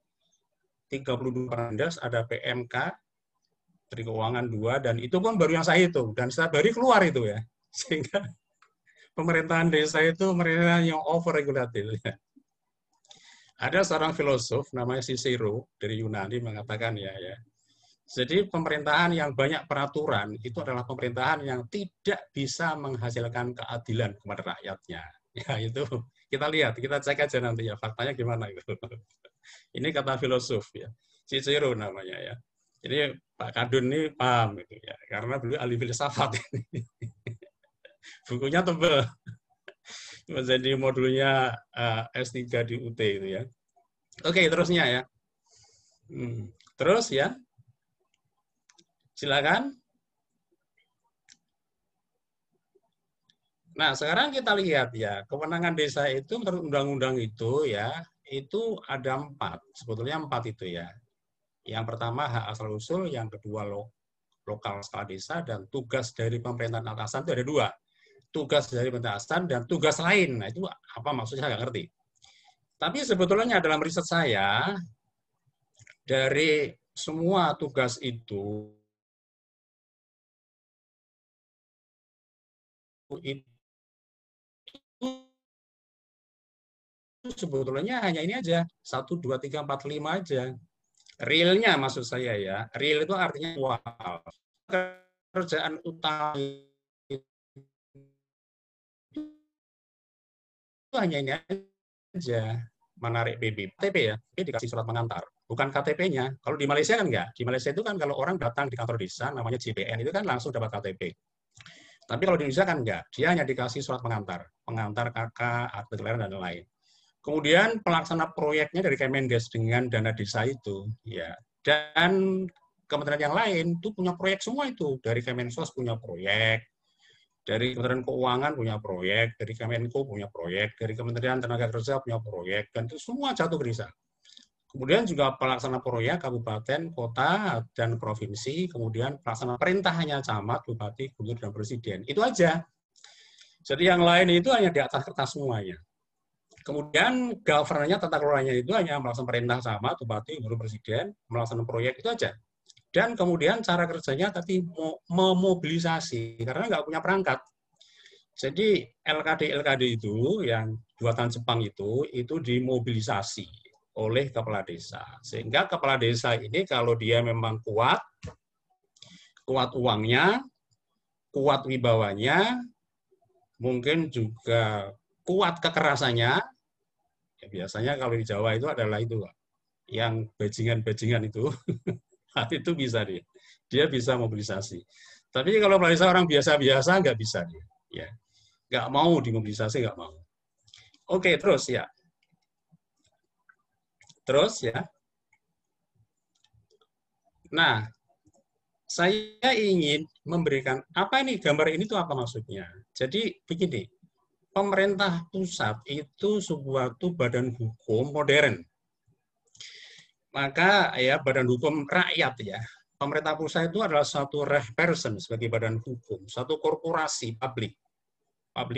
32 Permendes, ada PMK Menteri Keuangan 2, dan itu pun baru yang saya hitung, dan setiap hari keluar itu ya. Sehingga pemerintahan desa itu pemerintahan yang over-regulated. Ada seorang filosof namanya Cicero dari Yunani mengatakan ya. Jadi pemerintahan yang banyak peraturan itu adalah pemerintahan yang tidak bisa menghasilkan keadilan kepada rakyatnya. Ya itu kita lihat, kita cek aja nanti ya faktanya gimana itu. Ini kata filosof ya, Cicero namanya ya. Jadi Pak Kadun ini paham gitu ya, karena beliau ahli filsafat. Bukunya tebal. Jadi modulnya S3 di UT itu ya. Oke, terusnya ya. Terus ya. Silakan. Nah, sekarang kita lihat ya, kewenangan desa itu menurut undang-undang itu ya, itu ada 4. Sebetulnya 4 itu ya. Yang pertama hak asal-usul, yang kedua lokal skala desa, dan tugas dari pemerintahan atasan itu ada 2. Tugas dari pemerintahan dan tugas lain. Nah, itu apa maksudnya saya nggak ngerti. Tapi sebetulnya dalam riset saya, dari semua tugas itu sebetulnya hanya ini aja, 1, 2, 3, 4, 5 aja. Realnya maksud saya ya, real itu artinya wow. Kerjaan utama itu hanya ini aja, menarik KTP ya, ini dikasih surat pengantar, bukan KTP-nya. Kalau di Malaysia kan enggak. Di Malaysia itu kan kalau orang datang di kantor desa, namanya JPN, itu kan langsung dapat KTP. Tapi kalau di Indonesia kan enggak, dia hanya dikasih surat pengantar KK, akte kelahiran, dan lain-lain. Kemudian pelaksana proyeknya dari Kemendes dengan dana desa itu, ya. Dan kementerian yang lain itu punya proyek semua itu, dari Kemensos punya proyek, dari Kementerian Keuangan punya proyek, dari Kemenko punya proyek, dari Kementerian Tenaga Kerja punya proyek, dan itu semua jatuh ke desa. Kemudian juga pelaksana proyek kabupaten, kota, dan provinsi, kemudian pelaksana perintah hanya camat, bupati, gubernur, dan presiden. Itu aja. Jadi yang lain itu hanya di atas kertas semuanya. Kemudian governornya, tata kelolanya itu hanya melaksanakan perintah camat, bupati, gubernur, presiden, melaksanakan proyek, itu aja. Dan kemudian cara kerjanya tadi memobilisasi, karena nggak punya perangkat. Jadi LKD itu yang buatan Jepang itu dimobilisasi oleh kepala desa. Sehingga kepala desa ini kalau dia memang kuat uangnya, kuat wibawanya, mungkin juga kuat kekerasannya. Ya, biasanya kalau di Jawa itu adalah itu, yang bajingan-bajingan itu, itu bisa dia bisa mobilisasi. Tapi kalau misalnya orang biasa-biasa nggak bisa dia, ya nggak mau dimobilisasi, nggak mau. Oke, terus ya, Nah, saya ingin memberikan apa ini gambar ini tuh apa maksudnya? Jadi begini, pemerintah pusat itu sebuah badan hukum modern. Maka ya badan hukum rakyat ya. Pemerintah pusat itu adalah satu person sebagai badan hukum, satu korporasi publik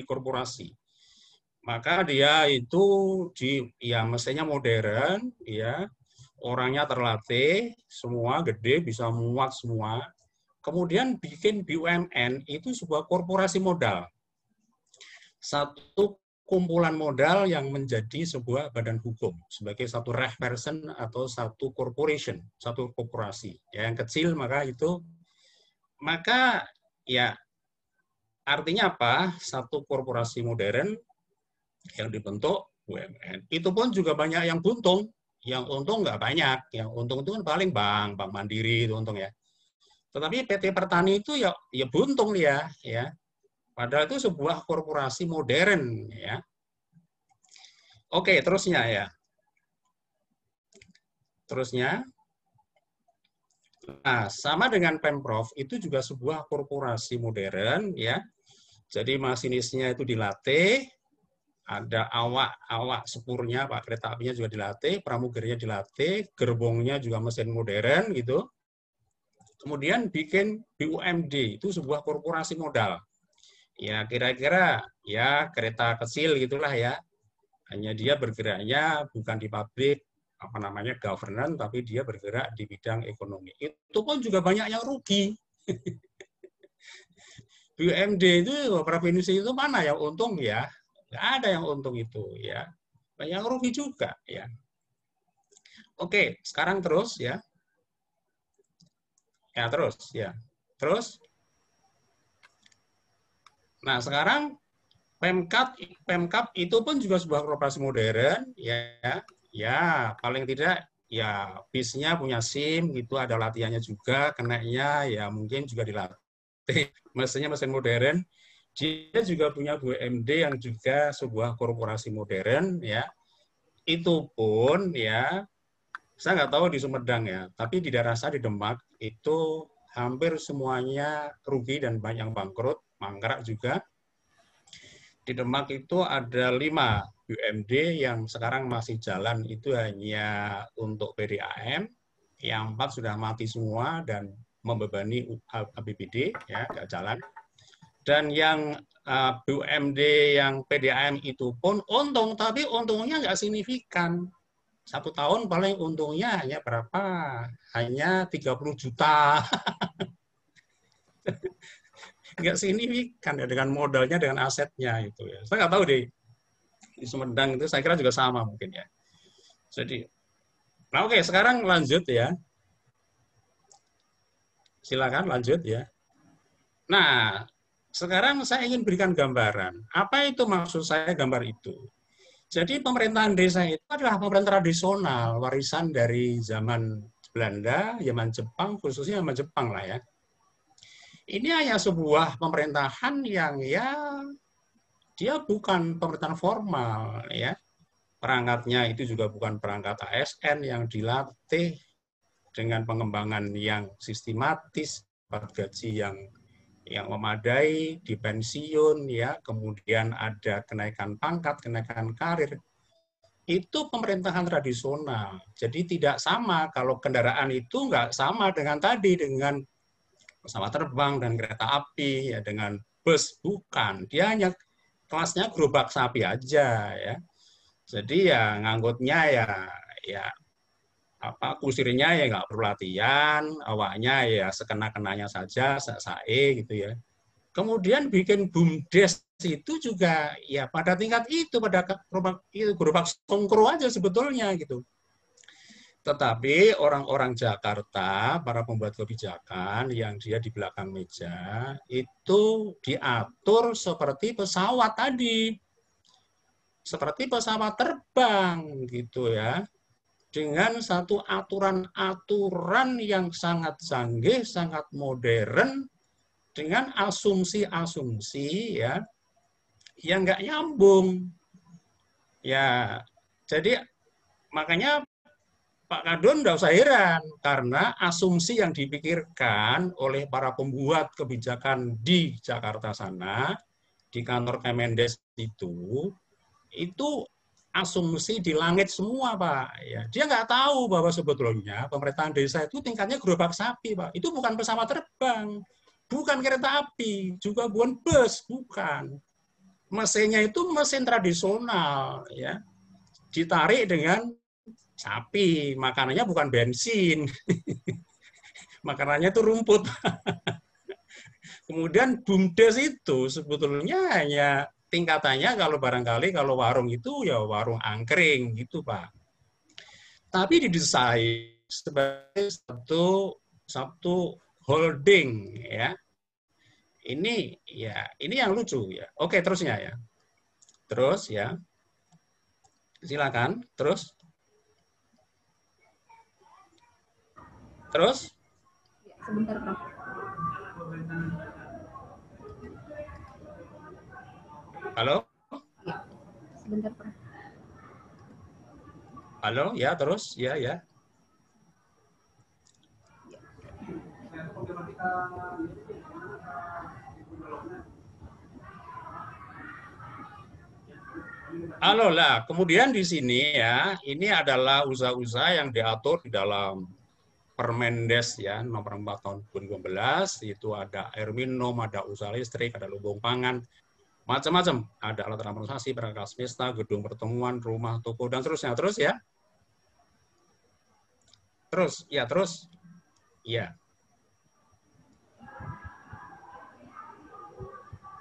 korporasi. Maka dia itu ya mestinya modern, ya orangnya terlatih, semua gede, bisa muat semua. Kemudian bikin BUMN itu sebuah korporasi modal, satu kumpulan modal yang menjadi sebuah badan hukum sebagai satu person atau satu corporation, satu korporasi. Ya, yang kecil maka ya artinya apa? Satu korporasi modern yang dibentuk BUMN. Itu pun juga banyak yang buntung, yang untung nggak banyak, yang untung itu kan paling bank Mandiri itu untung ya. Tetapi PT Pertani itu ya buntung dia ya. Padahal itu sebuah korporasi modern ya. Oke, terusnya ya. Nah, sama dengan Pemprov itu juga sebuah korporasi modern ya. Jadi masinisnya itu dilatih, ada awak sepurnya, Pak, kereta apinya juga dilatih, pramugarinya dilatih, gerbongnya juga mesin modern gitu. Kemudian bikin BUMD, itu sebuah korporasi modal. Ya kira-kira ya kereta kecil gitulah ya. Hanya dia bergeraknya bukan di pabrik governance, tapi dia bergerak di bidang ekonomi. Itu pun juga banyak yang rugi. BUMD itu provinsi itu mana yang untung ya? Nggak ada yang untung itu ya. Banyak yang rugi juga ya. Oke, sekarang terus ya. Ya terus ya. Terus. Nah sekarang Pemkap itu pun juga sebuah korporasi modern ya paling tidak ya bisnya punya SIM gitu, ada latihannya juga, kenanya ya mungkin juga dilatih, mesinnya mesin modern. Dia juga punya BUMD yang juga sebuah korporasi modern ya. Itu pun ya saya nggak tahu di Sumedang ya, tapi di daerah saya di Demak itu hampir semuanya rugi dan banyak yang bangkrut, mangkrak juga. Di Demak itu ada 5 BUMD yang sekarang masih jalan itu hanya untuk PDAM, yang 4 sudah mati semua dan membebani APBD, ya, nggak jalan. Dan yang BUMD yang PDAM itu pun untung, tapi untungnya nggak signifikan. 1 tahun paling untungnya hanya berapa? Hanya 30 juta. Nggak signifikan ya dengan modalnya, dengan asetnya itu ya. Saya nggak tahu deh di Sumedang itu, saya kira juga sama mungkin ya. Jadi, nah oke, sekarang lanjut ya. Silakan lanjut ya. Nah, sekarang saya ingin berikan gambaran. Apa itu maksud saya gambar itu? Jadi pemerintahan desa itu adalah pemerintahan tradisional, warisan dari zaman Belanda, zaman Jepang, khususnya zaman Jepang lah ya. Ini hanya sebuah pemerintahan yang ya dia bukan pemerintahan formal ya. Perangkatnya itu juga bukan perangkat ASN yang dilatih dengan pengembangan yang sistematis, gaji yang memadai, di pensiun ya, kemudian ada kenaikan pangkat, kenaikan karir. Itu pemerintahan tradisional. Jadi tidak sama kalau kendaraan itu nggak sama dengan tadi, dengan pesawat terbang dan kereta api ya, dengan bus, bukan. Dia hanya kelasnya gerobak sapi aja ya. Jadi ya ngangkutnya ya kusirnya ya nggak perlu latihan, awaknya ya sekena-kenanya saja, sae gitu ya. Kemudian bikin BUMDes itu juga ya pada tingkat itu, pada gerobak songkro aja sebetulnya gitu. Tetapi orang-orang Jakarta, para pembuat kebijakan yang dia di belakang meja, itu diatur seperti pesawat tadi. Seperti pesawat terbang gitu ya. dengan satu aturan-aturan yang sangat canggih, sangat modern, dengan asumsi-asumsi ya yang nggak nyambung. Ya, jadi makanya Pak Kadon nggak usah heran, karena asumsi yang dipikirkan oleh para pembuat kebijakan di Jakarta sana, di kantor Kemendes itu asumsi di langit semua, Pak. Ya, dia nggak tahu bahwa sebetulnya pemerintahan desa itu tingkatnya gerobak sapi, Pak. Itu bukan pesawat terbang, bukan kereta api, juga bukan bus, bukan. Mesinnya itu mesin tradisional, ya, ditarik dengan sapi, makanannya bukan bensin, makanannya itu rumput. Kemudian BUMDes itu sebetulnya hanya tingkatannya kalau barangkali kalau warung itu ya warung angkring gitu, Pak. Tapi didesain sebagai satu holding ya. Ini yang lucu ya. Oke, terusnya ya. Terus ya. Silakan, terus. Terus? Sebentar, Prof. Halo? Ya, sebentar, Prof. Halo, ya terus, ya. Halo lah, kemudian di sini ya, ini adalah usaha-usaha yang diatur di dalam Permendes ya, nomor 4 tahun 2015, itu ada air minum, ada usaha listrik, ada lumbung pangan, macam-macam. Ada alat transportasi, perangkat pesta, gedung pertemuan, rumah, toko, dan seterusnya. Terus ya. Terus. Ya.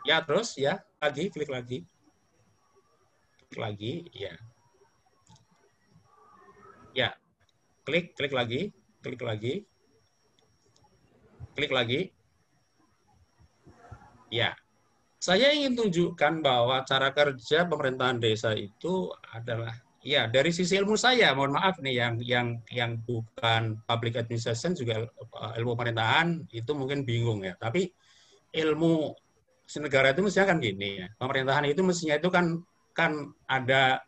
Ya, terus ya. Klik lagi. Klik lagi, ya. Ya. Klik lagi. Klik lagi. Ya. Saya ingin tunjukkan bahwa cara kerja pemerintahan desa itu adalah ya dari sisi ilmu saya, mohon maaf nih yang bukan public administration juga ilmu pemerintahan itu mungkin bingung ya. Tapi ilmu negara itu mestinya kan gini ya. Pemerintahan itu mestinya itu kan ada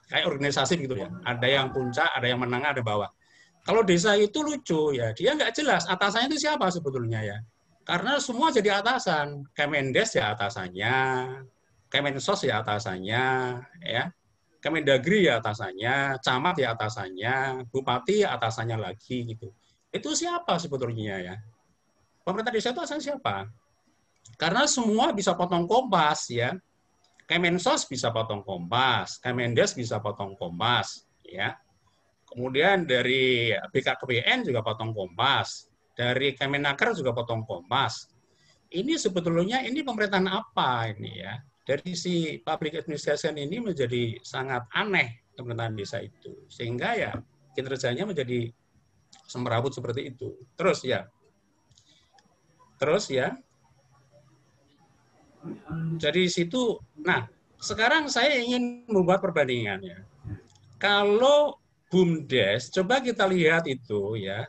kayak organisasi gitu ya. Ada yang puncak, ada yang menengah, ada bawah. Kalau desa itu lucu ya, dia nggak jelas atasannya itu siapa sebetulnya ya. Karena semua jadi atasan. Kemendes ya atasannya, Kemensos ya atasannya, ya. Kemendagri ya atasannya, camat ya atasannya, bupati ya atasannya lagi gitu. Itu siapa sebetulnya ya? Pemerintah desa itu atasannya siapa? Karena semua bisa potong kompas ya. Kemensos bisa potong kompas, Kemendes bisa potong kompas, ya. Kemudian dari BKKBN juga potong kompas, dari Kemenaker juga potong kompas. Ini sebetulnya ini pemerintahan apa ini ya? Dari si public administration ini menjadi sangat aneh pemerintahan desa itu, sehingga ya kinerjanya menjadi semrawut seperti itu. Terus ya. Dari situ, nah sekarang saya ingin membuat perbandingannya. Kalau BUMDes, coba kita lihat itu ya,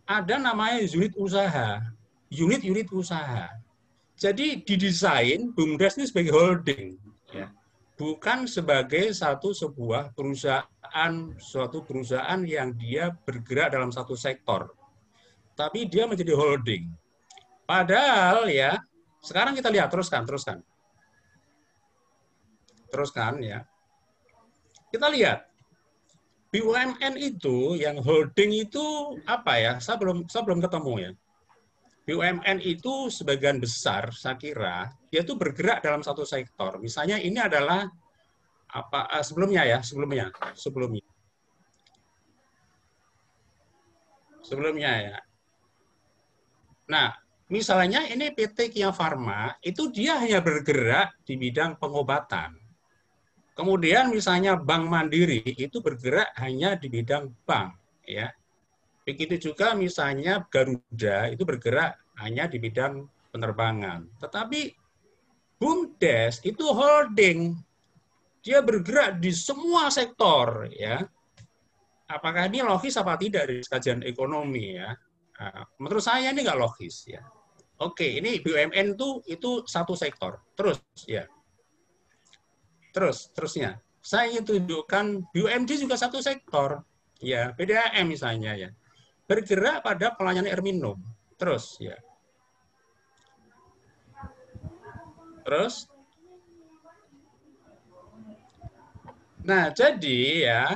ada namanya unit usaha. Jadi didesain BUMDes ini sebagai holding, ya. Bukan sebagai sebuah suatu perusahaan yang dia bergerak dalam satu sektor. Tapi dia menjadi holding. Padahal ya, sekarang kita lihat, teruskan ya. Kita lihat, BUMN itu yang holding itu apa ya? Saya belum ketemu ya. BUMN itu sebagian besar saya kira dia itu bergerak dalam satu sektor. Misalnya ini adalah sebelumnya ya. Nah, misalnya ini PT Kimia Farma itu dia hanya bergerak di bidang pengobatan. Kemudian misalnya Bank Mandiri itu bergerak hanya di bidang bank, ya. Begitu juga misalnya Garuda itu bergerak hanya di bidang penerbangan. Tetapi BUMDes itu holding, dia bergerak di semua sektor, ya. apakah ini logis apa tidak dari kajian ekonomi ya? Menurut saya ini nggak logis ya. Oke, ini BUMN itu satu sektor. Terus ya. Terusnya. Saya ingin tunjukkan BUMD juga satu sektor. Ya, PDAM misalnya ya. Bergerak pada pelayanan air minum. Terus ya. Terus. Nah, jadi ya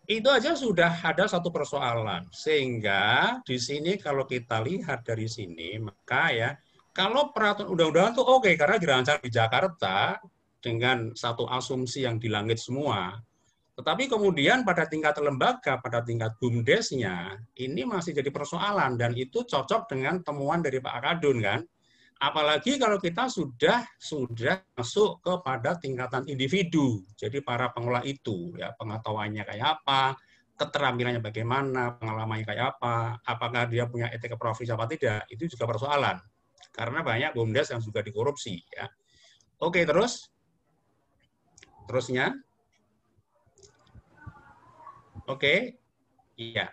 itu aja sudah ada satu persoalan. Sehingga di sini kalau kita lihat dari sini, maka ya kalau peraturan undang-undangan itu oke, karena dirancang di Jakarta dengan satu asumsi yang di langit semua. Tetapi kemudian pada tingkat lembaga, pada tingkat BUMDes-nya, ini masih jadi persoalan, dan itu cocok dengan temuan dari Pak Akadun kan. Apalagi kalau kita sudah masuk kepada tingkatan individu. Jadi para pengelola itu, ya pengetahuannya kayak apa, keterampilannya bagaimana, pengalamannya kayak apa, apakah dia punya etika profesi apa tidak, itu juga persoalan. Karena banyak BUMDes yang juga dikorupsi. Ya. Oke, terusnya. Oke, iya.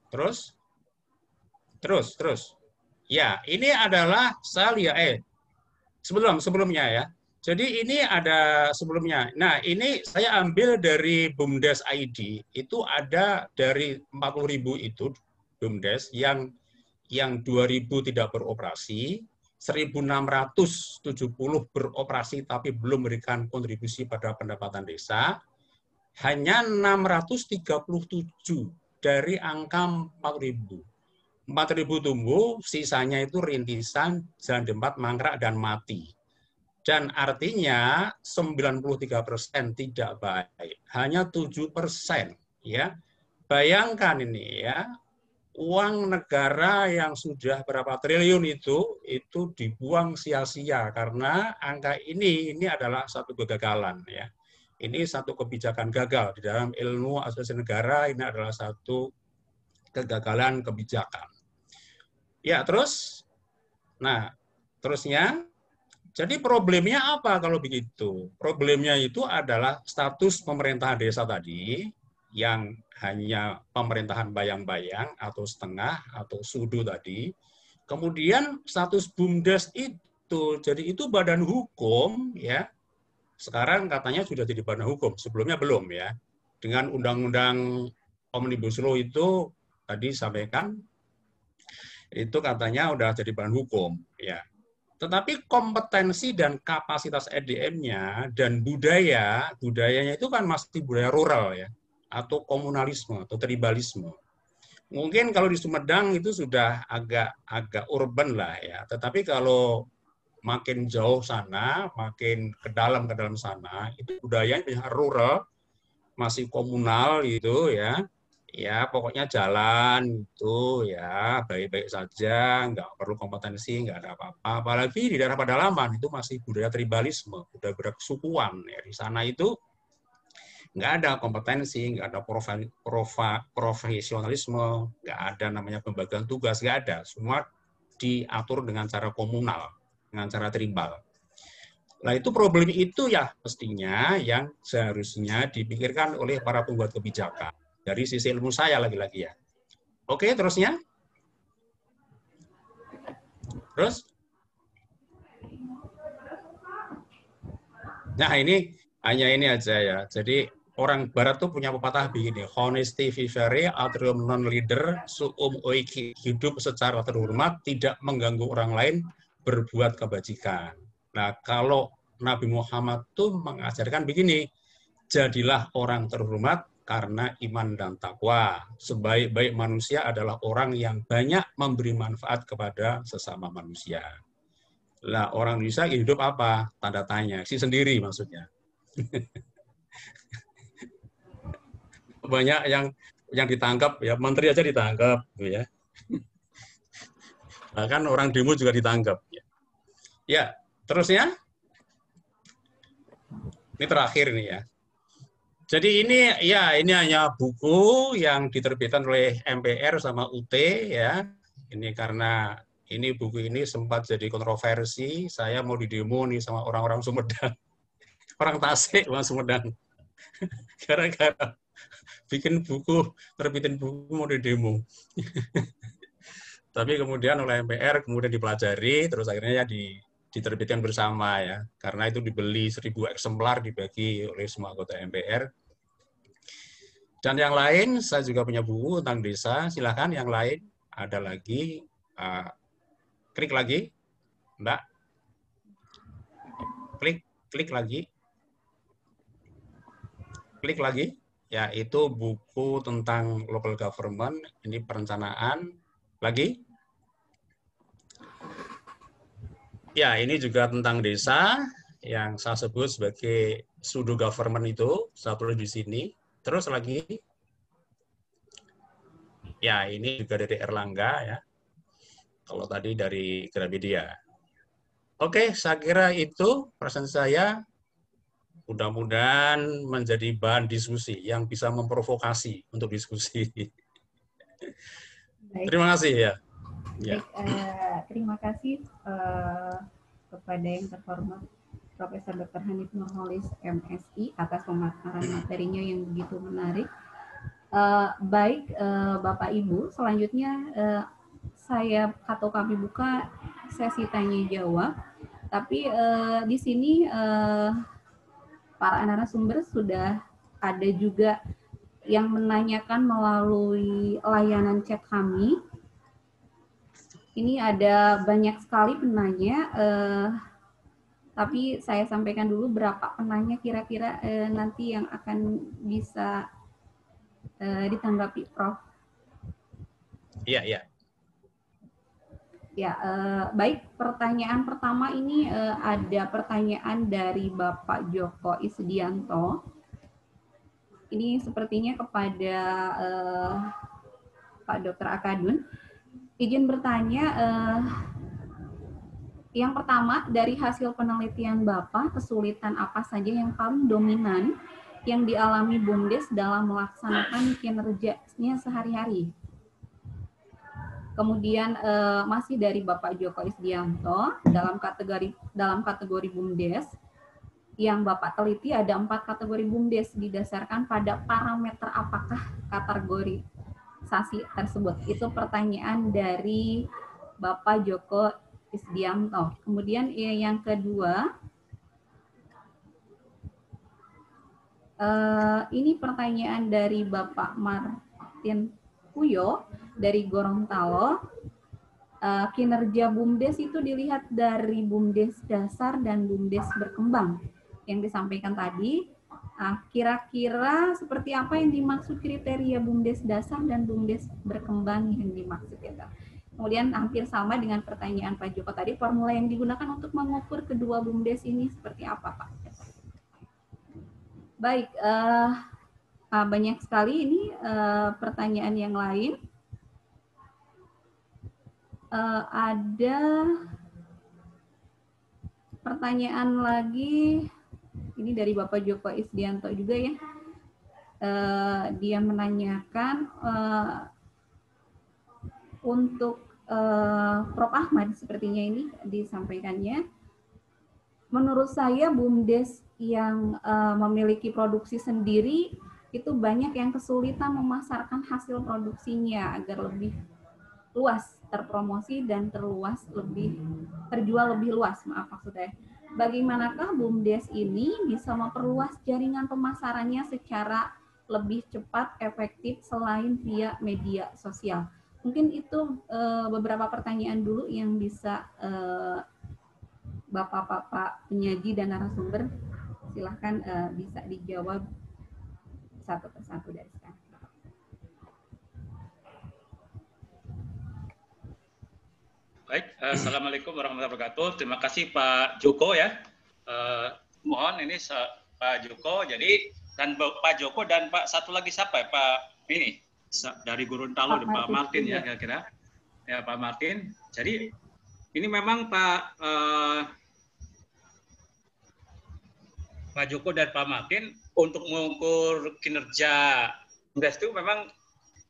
Terus. Ya, ini adalah saya lihat sebelumnya ya. Jadi ini ada sebelumnya. Nah, ini saya ambil dari BUMDes ID. Itu ada dari 40.000 itu BUMDes yang 2.000 tidak beroperasi, 1.670 beroperasi tapi belum memberikan kontribusi pada pendapatan desa. Hanya 637 dari angka 4.000. 4.000 tumbuh, sisanya itu rintisan, jalan dempat, mangkrak, dan mati. Dan artinya 93% tidak baik. Hanya 7%. Ya. Bayangkan ini ya, uang negara yang sudah berapa triliun itu dibuang sia-sia karena angka ini adalah satu kegagalan ya. Ini satu kebijakan gagal di dalam ilmu asosiasi negara, ini adalah satu kegagalan kebijakan. Ya, terus. Nah, terusnya, jadi problemnya apa kalau begitu? Problemnya itu adalah status pemerintahan desa tadi, yang hanya pemerintahan bayang-bayang, atau setengah, atau sudu tadi. Kemudian status BUMDes itu, jadi itu badan hukum, ya. Sekarang katanya sudah jadi badan hukum, sebelumnya belum ya. Dengan Undang-Undang Omnibus Law itu, tadi sampaikan, itu katanya udah jadi bahan hukum ya. Tetapi kompetensi dan kapasitas SDM-nya dan budayanya itu kan masih budaya rural ya, atau komunalisme atau tribalisme. Mungkin kalau di Sumedang itu sudah agak urban lah ya. Tetapi kalau makin jauh sana, makin ke dalam sana, itu budayanya rural, masih komunal gitu ya. Ya, pokoknya jalan itu ya baik-baik saja, nggak perlu kompetensi, nggak ada apa-apa. Apalagi di daerah pedalaman itu masih budaya tribalisme, budaya kesukuan. Ya. Di sana itu nggak ada kompetensi, nggak ada profesionalisme, nggak ada namanya pembagian tugas, nggak ada. Semua diatur dengan cara komunal, dengan cara tribal. Nah, itu problem itu ya mestinya yang seharusnya dipikirkan oleh para pembuat kebijakan. Dari sisi ilmu saya lagi-lagi ya. Oke, terusnya. Terus. Nah, ini hanya ini aja ya. Jadi orang barat tuh punya pepatah begini, honesty vivere atrium non leader suum oiki, hidup secara terhormat, tidak mengganggu orang lain, berbuat kebajikan. Nah, kalau Nabi Muhammad tuh mengajarkan begini, jadilah orang terhormat karena iman dan takwa. Sebaik-baik manusia adalah orang yang banyak memberi manfaat kepada sesama manusia. Lah, orang Indonesia hidup apa? Tanda tanya. Si sendiri maksudnya. Banyak yang ditangkap, ya menteri aja ditangkap. Ya. Bahkan orang demo juga ditangkap. Ya, terusnya. Ini terakhir nih ya. Jadi ini hanya buku yang diterbitkan oleh MPR sama UT ya. Ini karena ini buku ini sempat jadi kontroversi. Saya mau didemo nih sama orang-orang Sumedang, orang Tasik, orang Sumedang. Gara-gara bikin buku, terbitin buku mau di demo. Tapi kemudian oleh MPR kemudian dipelajari, terus akhirnya ya diterbitkan bersama ya. Karena itu dibeli 1000 eksemplar dibagi oleh semua anggota MPR. Dan yang lain, saya juga punya buku tentang desa. Silakan yang lain, ada lagi. Klik lagi, Mbak. Klik lagi. Klik lagi. Ya, itu buku tentang local government. Ini perencanaan. Lagi. Ya, ini juga tentang desa yang saya sebut sebagai pseudo government itu. Saya tulis di sini. Terus lagi. Ya, ini juga dari Erlangga ya. Kalau tadi dari Gramedia. Oke, saya kira itu presentasi saya. Mudah-mudahan menjadi bahan diskusi yang bisa memprovokasi untuk diskusi. Baik. Terima kasih ya. Baik, terima kasih kepada yang terhormat Profesor Dr. Hanif Nurholis MSI atas pemaparan materinya yang begitu menarik. Baik, Bapak Ibu, selanjutnya kami buka sesi tanya jawab. Tapi di sini para narasumber sudah ada juga yang menanyakan melalui layanan chat kami. Ini ada banyak sekali penanya, tapi saya sampaikan dulu berapa penanya kira-kira nanti yang akan bisa ditanggapi, Prof. Iya, iya. Ya, baik. Pertanyaan pertama ini ada pertanyaan dari Bapak Joko Isdianto. Ini sepertinya kepada Pak Dr. Akadun. Izin bertanya, yang pertama, dari hasil penelitian Bapak, kesulitan apa saja yang paling dominan yang dialami BUMDes dalam melaksanakan kinerjanya sehari-hari? Kemudian masih dari Bapak Joko Isdianto, dalam kategori BUMDes, yang Bapak teliti ada 4 kategori BUMDes didasarkan pada parameter apakah kategorisasi tersebut. Itu pertanyaan dari Bapak Joko Isdianto. Kemudian yang kedua, ini pertanyaan dari Bapak Martin Puyo dari Gorontalo. Kinerja BUMDes itu dilihat dari BUMDes dasar dan BUMDes berkembang yang disampaikan tadi. Kira-kira seperti apa yang dimaksud kriteria BUMDes dasar dan BUMDes berkembang yang dimaksud ya. Kemudian hampir sama dengan pertanyaan Pak Joko tadi, formula yang digunakan untuk mengukur kedua BUMDes ini seperti apa, Pak? Baik, banyak sekali ini pertanyaan yang lain. Ada pertanyaan lagi, ini dari Bapak Joko Isdianto juga ya. Dia menanyakan untuk Prof. Ahmad, sepertinya ini disampaikannya. Menurut saya BUMDes yang memiliki produksi sendiri itu banyak yang kesulitan memasarkan hasil produksinya agar lebih luas terpromosi dan terjual lebih luas, maaf maksudnya. Bagaimanakah BUMDes ini bisa memperluas jaringan pemasarannya secara lebih cepat, efektif selain via media sosial? Mungkin itu beberapa pertanyaan dulu yang bisa Bapak-bapak penyaji dan narasumber silahkan bisa dijawab satu persatu dari sekarang. Baik, Assalamualaikum warahmatullahi wabarakatuh. Terima kasih Pak Joko ya. Mohon ini Pak Joko. Jadi dan Pak Joko dan Pak satu lagi siapa ya? Pak ini dari Gorontalo, Pak Martin ya kira-kira. Ya Pak Martin. Jadi ini memang Pak Joko dan Pak Martin untuk mengukur kinerja BUMDes itu memang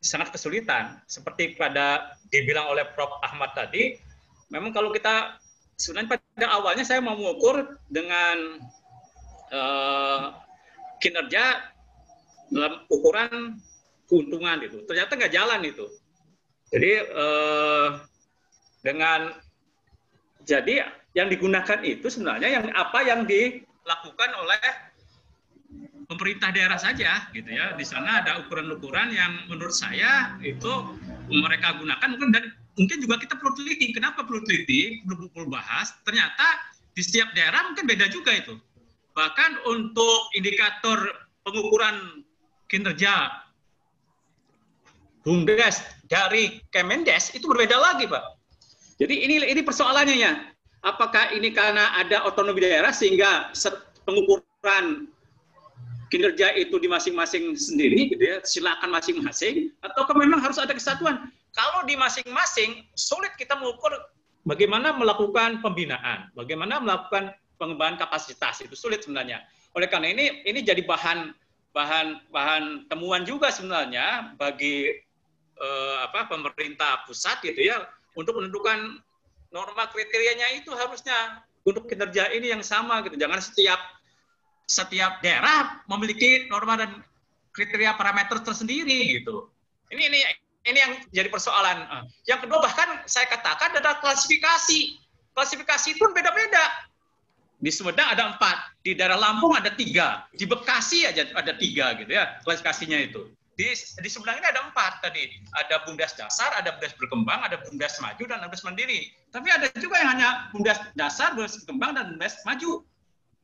sangat kesulitan. Seperti dibilang oleh Prof. Ahmad tadi, memang kalau kita sebenarnya pada awalnya saya mau mengukur dengan kinerja dalam ukuran keuntungan itu. Ternyata nggak jalan itu. Jadi jadi yang digunakan itu sebenarnya apa yang dilakukan oleh pemerintah daerah saja, gitu ya. Di sana ada ukuran-ukuran yang menurut saya itu mereka gunakan mungkin juga kita perlu teliti. Kenapa perlu teliti? Perlu bahas. Ternyata di setiap daerah mungkin beda juga itu. Bahkan untuk indikator pengukuran kinerja BUMDes dari Kemendes itu berbeda lagi, Pak. Jadi ini persoalannya ya. Apakah ini karena ada otonomi daerah sehingga pengukuran kinerja itu di masing-masing sendiri, gitu ya, silakan masing-masing, ataukah memang harus ada kesatuan? Kalau di masing-masing sulit kita mengukur bagaimana melakukan pembinaan, bagaimana melakukan pengembangan kapasitas, itu sulit sebenarnya. Oleh karena ini jadi bahan temuan juga sebenarnya bagi pemerintah pusat, gitu ya, untuk menentukan norma kriterianya itu harusnya untuk kinerja ini yang sama, gitu. Jangan setiap daerah memiliki norma dan kriteria parameter tersendiri, gitu. Ini yang jadi persoalan. Yang kedua, bahkan saya katakan ada klasifikasi. Klasifikasi pun beda-beda. Di Sumedang ada 4, di daerah Lampung ada 3, di Bekasi aja ada 3, gitu ya, klasifikasinya itu. Di Sumedang ini ada 4 tadi. Ada BUMDes dasar, ada BUMDes berkembang, ada BUMDes maju, dan BUMDes mandiri. Tapi ada juga yang hanya BUMDes dasar, BUMDes berkembang, dan BUMDes maju.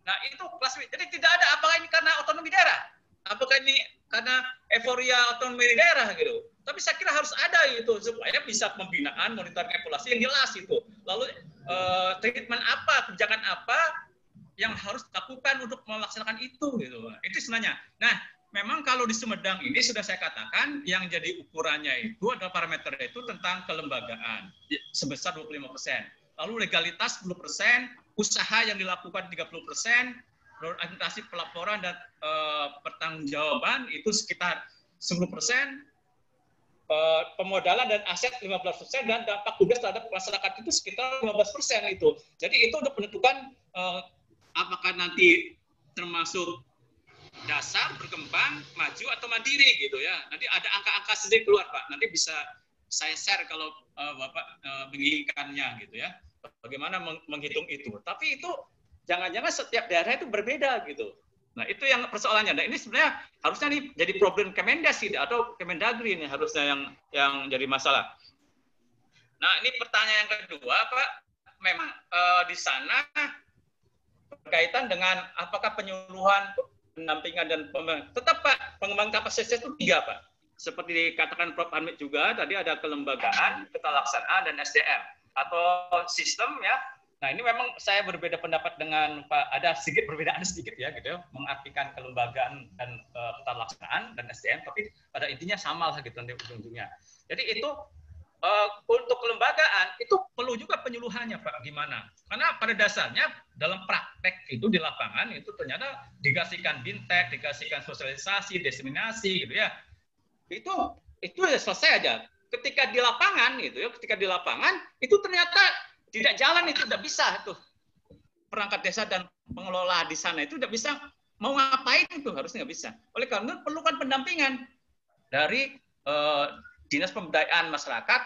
Nah, itu klasifikasi. Jadi tidak ada apakah ini karena otonomi daerah, apakah ini karena euforia otonomi daerah, gitu. Tapi saya kira harus ada itu supaya bisa pembinaan, monitoring, evaluasi yang jelas itu. Lalu treatment apa, kebijakan apa yang harus dilakukan untuk melaksanakan itu, gitu. Itu sebenarnya. Nah, memang kalau di Sumedang ini sudah saya katakan yang jadi ukurannya itu adalah parameter itu tentang kelembagaan sebesar 25%. Lalu legalitas 10%, usaha yang dilakukan 30%, administrasi pelaporan dan pertanggungjawaban itu sekitar 10%, pemodalan dan aset 15%, dan dampak tugas terhadap masyarakat itu sekitar 15% itu. Jadi itu untuk menentukan apakah nanti termasuk dasar, berkembang, maju atau mandiri, gitu ya. Nanti ada angka-angka sendiri keluar, Pak. Nanti bisa saya share kalau Bapak menginginkannya, gitu ya. Bagaimana menghitung itu. Tapi itu jangan-jangan setiap daerah itu berbeda, gitu. Nah, itu yang persoalannya. Nah, ini sebenarnya harusnya nih jadi problem Kemendes atau Kemendagri ini harusnya yang jadi masalah. Nah, ini pertanyaan yang kedua, Pak. Memang di sana berkaitan dengan apakah penyuluhan, pendampingan, dan pengembangan. Tetap, Pak, pengembangan kapasitas itu 3, Pak. Seperti dikatakan Prof. Hamid juga, tadi ada kelembagaan, ketelaksanaan, dan SDM. Atau sistem, ya. Nah, ini memang saya berbeda pendapat dengan Pak, ada sedikit perbedaan sedikit ya, gitu ya, mengartikan kelembagaan dan ketelaksanaan dan SDM, tapi pada intinya sama lah gitu nanti ujung-ujungnya. Jadi itu untuk kelembagaan itu perlu juga penyuluhannya, Pak, gimana? Karena pada dasarnya dalam praktek itu di lapangan itu ternyata dikasihkan bintek, dikasihkan sosialisasi, diseminasi, gitu ya. Itu ya selesai aja. Ketika di lapangan gitu ya, itu ternyata tidak jalan, itu tidak bisa tuh. Perangkat desa dan pengelola di sana itu tidak bisa mau ngapain itu, harusnya nggak bisa. Oleh karena itu perlukan pendampingan dari Dinas Pemberdayaan Masyarakat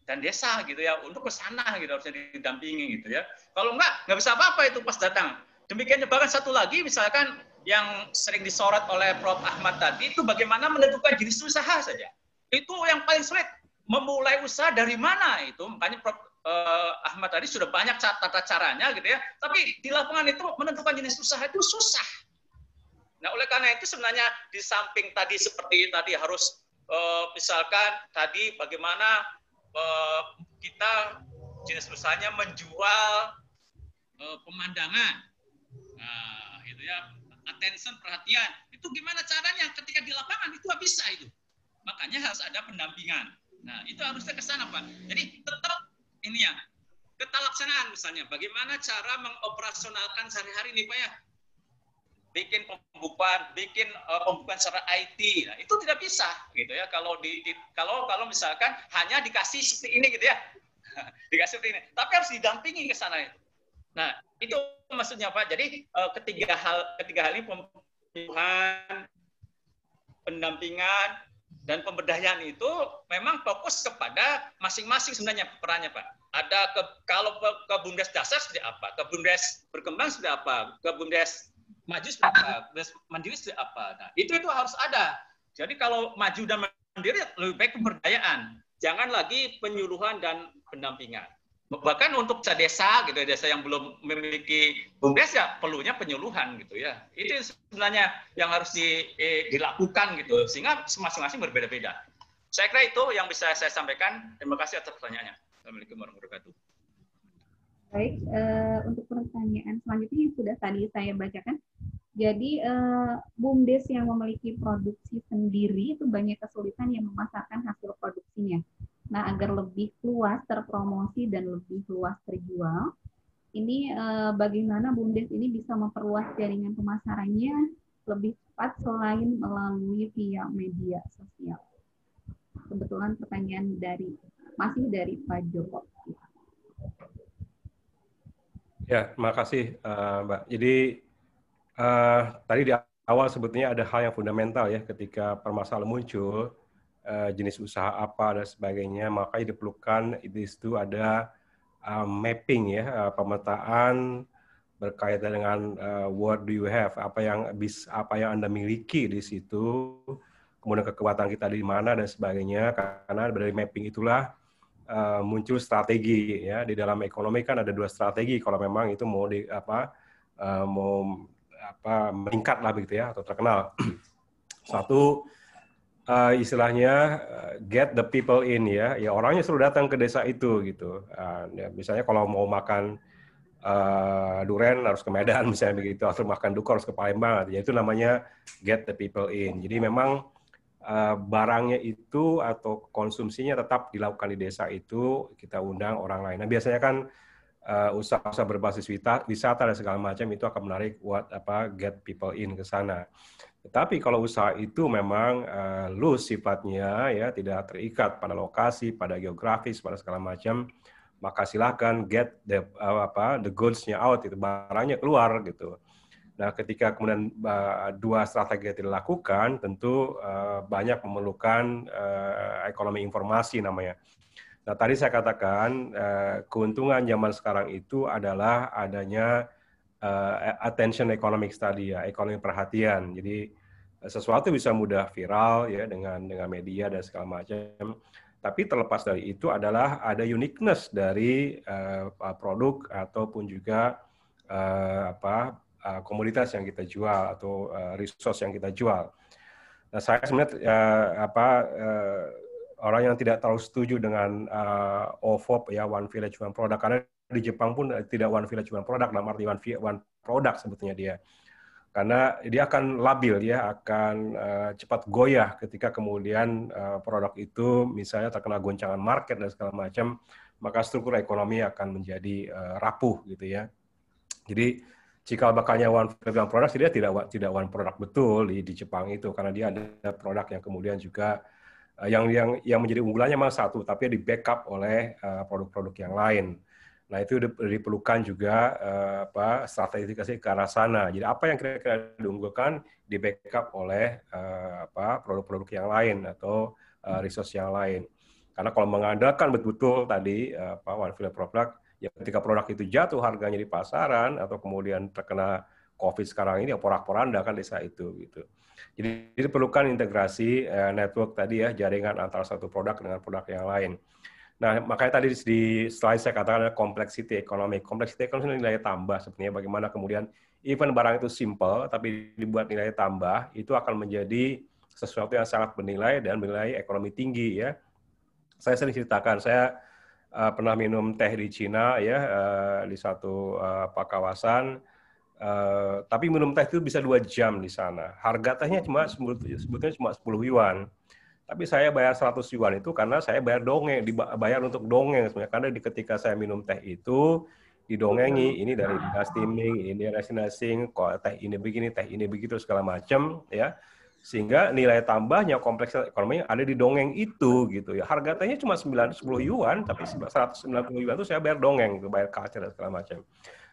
dan Desa, gitu ya, untuk ke sana gitu, harusnya didampingi, gitu ya. Kalau nggak bisa apa-apa itu pas datang. Demikian bahkan satu lagi, misalkan yang sering disorot oleh Prof. Ahmad tadi, itu bagaimana menentukan jenis usaha saja. Itu yang paling sulit. Memulai usaha dari mana itu, makanya Prof. Ahmad tadi sudah banyak tata caranya, gitu ya. Tapi di lapangan itu menentukan jenis usaha itu susah. Nah, oleh karena itu sebenarnya di samping tadi seperti tadi harus misalkan tadi bagaimana kita jenis usahanya menjual pemandangan, nah, gitu ya, attention, perhatian. Itu gimana caranya? Ketika di lapangan itu nggak bisa itu. Makanya harus ada pendampingan. Nah, itu harusnya ke sana, Pak. Jadi tetap ini ya, ketelaksanaan misalnya, bagaimana cara mengoperasionalkan sehari-hari nih, Pak ya. Bikin pembukaan secara IT, nah, itu tidak bisa, gitu ya. Kalau kalau misalkan hanya dikasih seperti ini, gitu ya, dikasih seperti ini, tapi harus didampingi ke sana itu. Nah, itu maksudnya Pak. Jadi ketiga hal ini, penyuluhan, pendampingan, dan pemberdayaan itu memang fokus kepada masing-masing sebenarnya perannya, Pak. Ada kalau ke BUMDes dasar seperti apa, ke BUMDes berkembang seperti apa, ke BUMDes maju seperti apa, BUMDes mandiri seperti apa. Nah, itu harus ada. Jadi kalau maju dan mandiri lebih baik pemberdayaan, jangan lagi penyuluhan dan pendampingan. Bahkan untuk desa gitu, desa yang belum memiliki BUMDes ya perlunya penyuluhan gitu ya. Itu sebenarnya yang harus dilakukan gitu, sehingga masing-masing berbeda-beda. Saya kira itu yang bisa saya sampaikan. Terima kasih atas pertanyaannya. Assalamualaikum warahmatullahi wabarakatuh. Baik, untuk pertanyaan selanjutnya yang sudah tadi saya bacakan. Jadi BUMDes yang memiliki produksi sendiri itu banyak kesulitan yang memasarkan hasil produksinya. Nah, agar lebih luas terpromosi dan lebih luas terjual, ini bagaimana BUMDes ini bisa memperluas jaringan pemasarannya lebih cepat selain melalui via media sosial. Kebetulan pertanyaan masih dari Pak Joko. Ya, terima kasih Mbak. Jadi tadi di awal sebetulnya ada hal yang fundamental ya ketika permasalahan muncul. Jenis usaha apa dan sebagainya, makanya diperlukan itu ada mapping ya, pemetaan berkaitan dengan what do you have, apa yang Anda miliki di situ, kemudian kekuatan kita di mana dan sebagainya. Karena dari mapping itulah muncul strategi ya. Di dalam ekonomi kan ada 2 strategi kalau memang itu mau meningkat lah begitu ya atau terkenal. Satu istilahnya get the people in ya orangnya suruh datang ke desa itu gitu. Ya, misalnya kalau mau makan durian harus ke Medan misalnya begitu, atau makan duku harus ke Palembang, ya itu namanya get the people in. Jadi memang barangnya itu atau konsumsinya tetap dilakukan di desa itu, kita undang orang lain. Nah biasanya kan usaha-usaha berbasis wisata dan segala macam itu akan menarik get people in ke sana. Tetapi kalau usaha itu memang loose sifatnya, ya tidak terikat pada lokasi, pada geografis, pada segala macam, maka silahkan get the goods-nya out, itu barangnya keluar gitu. Nah, ketika kemudian 2 strategi dilakukan, tentu banyak memerlukan ekonomi informasi namanya. Nah, tadi saya katakan keuntungan zaman sekarang itu adalah adanya attention economic study ya, ekonomi perhatian. Jadi sesuatu bisa mudah viral ya dengan media dan segala macam. Tapi terlepas dari itu adalah ada uniqueness dari produk ataupun juga komoditas yang kita jual atau resource yang kita jual. Nah, saya sebenarnya orang yang tidak terlalu setuju dengan OVOP ya, One Village One Product, karena di Jepang pun tidak One Village One Product, dalam arti one product sebetulnya dia. Karena dia akan labil, ya akan cepat goyah ketika kemudian produk itu misalnya terkena goncangan market dan segala macam, maka struktur ekonomi akan menjadi rapuh gitu ya. Jadi cikal bakalnya one product, dia tidak one product betul di Jepang itu, karena dia ada produk yang kemudian juga yang menjadi unggulannya memang satu, tapi di backup oleh produk-produk yang lain. Nah, itu diperlukan juga strategifikasi ke arah sana. Jadi apa yang kira-kira diunggulkan di backup oleh produk-produk yang lain atau resource yang lain. Karena kalau mengandalkan betul-betul tadi one village product, ya ketika produk itu jatuh harganya di pasaran atau kemudian terkena COVID sekarang ini, porak-poranda kan desa itu gitu. Jadi diperlukan integrasi network tadi ya, jaringan antara satu produk dengan produk yang lain. Nah, makanya tadi di slide saya katakan ada complexity economic. Complexity economic nilai tambah sebenarnya, bagaimana kemudian even barang itu simple tapi dibuat nilai tambah, itu akan menjadi sesuatu yang sangat bernilai dan bernilai ekonomi tinggi ya. Saya sering ceritakan, saya pernah minum teh di Cina ya, di satu kawasan, tapi minum teh itu bisa 2 jam di sana. Harga tehnya sebetulnya cuma 10 yuan. Tapi saya bayar 100 yuan itu karena saya bayar dibayar untuk dongeng sebenarnya. Karena ketika saya minum teh itu didongengi, ini dari steaming, ini dari nasi, kok teh ini begini, teh ini begitu segala macam ya. Sehingga nilai tambahnya kompleks ekonomi ada di dongeng itu gitu ya. Harga tehnya cuma 10 yuan, tapi 190 yuan itu saya bayar dongeng, bayar culture dan segala macam.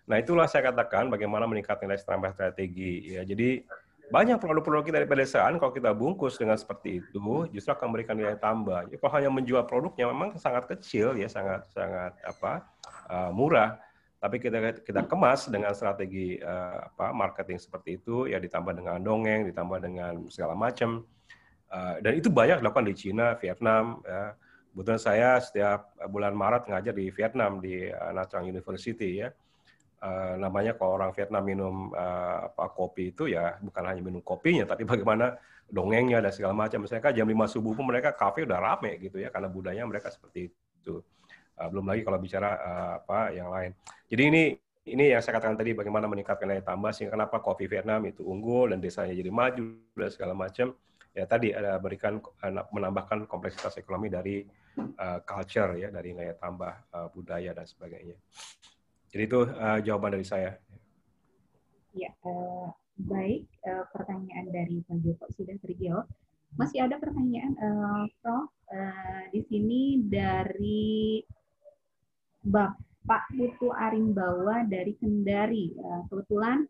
Nah, itulah saya katakan bagaimana meningkat nilai tambah strategi ya. Jadi banyak produk-produk kita di pedesaan kalau kita bungkus dengan seperti itu justru akan memberikan nilai tambah. Jadi kalau hanya menjual produknya memang sangat kecil ya, sangat murah. Tapi kita kemas dengan strategi marketing seperti itu ya, ditambah dengan dongeng, ditambah dengan segala macam. Dan itu banyak dilakukan di Cina, Vietnam. Ya. Kebetulan saya setiap bulan Maret ngajar di Vietnam di Nha Trang University ya. Namanya kalau orang Vietnam minum kopi itu ya bukan hanya minum kopinya, tapi bagaimana dongengnya dan segala macam. Misalnya jam 5 subuh pun mereka kafe udah rame gitu ya, karena budaya mereka seperti itu. Belum lagi kalau bicara yang lain. Jadi ini yang saya katakan tadi, bagaimana meningkatkan nilai tambah sehingga kenapa kopi Vietnam itu unggul dan desanya jadi maju dan segala macam. Ya tadi ada menambahkan kompleksitas ekonomi dari culture ya, dari nilai tambah budaya dan sebagainya. Jadi itu jawaban dari saya. Ya, baik. Pertanyaan dari Pak Joko sudah terjawab. Masih ada pertanyaan, Prof. Di sini dari Bapak Putu Arimbawa dari Kendari. Kebetulan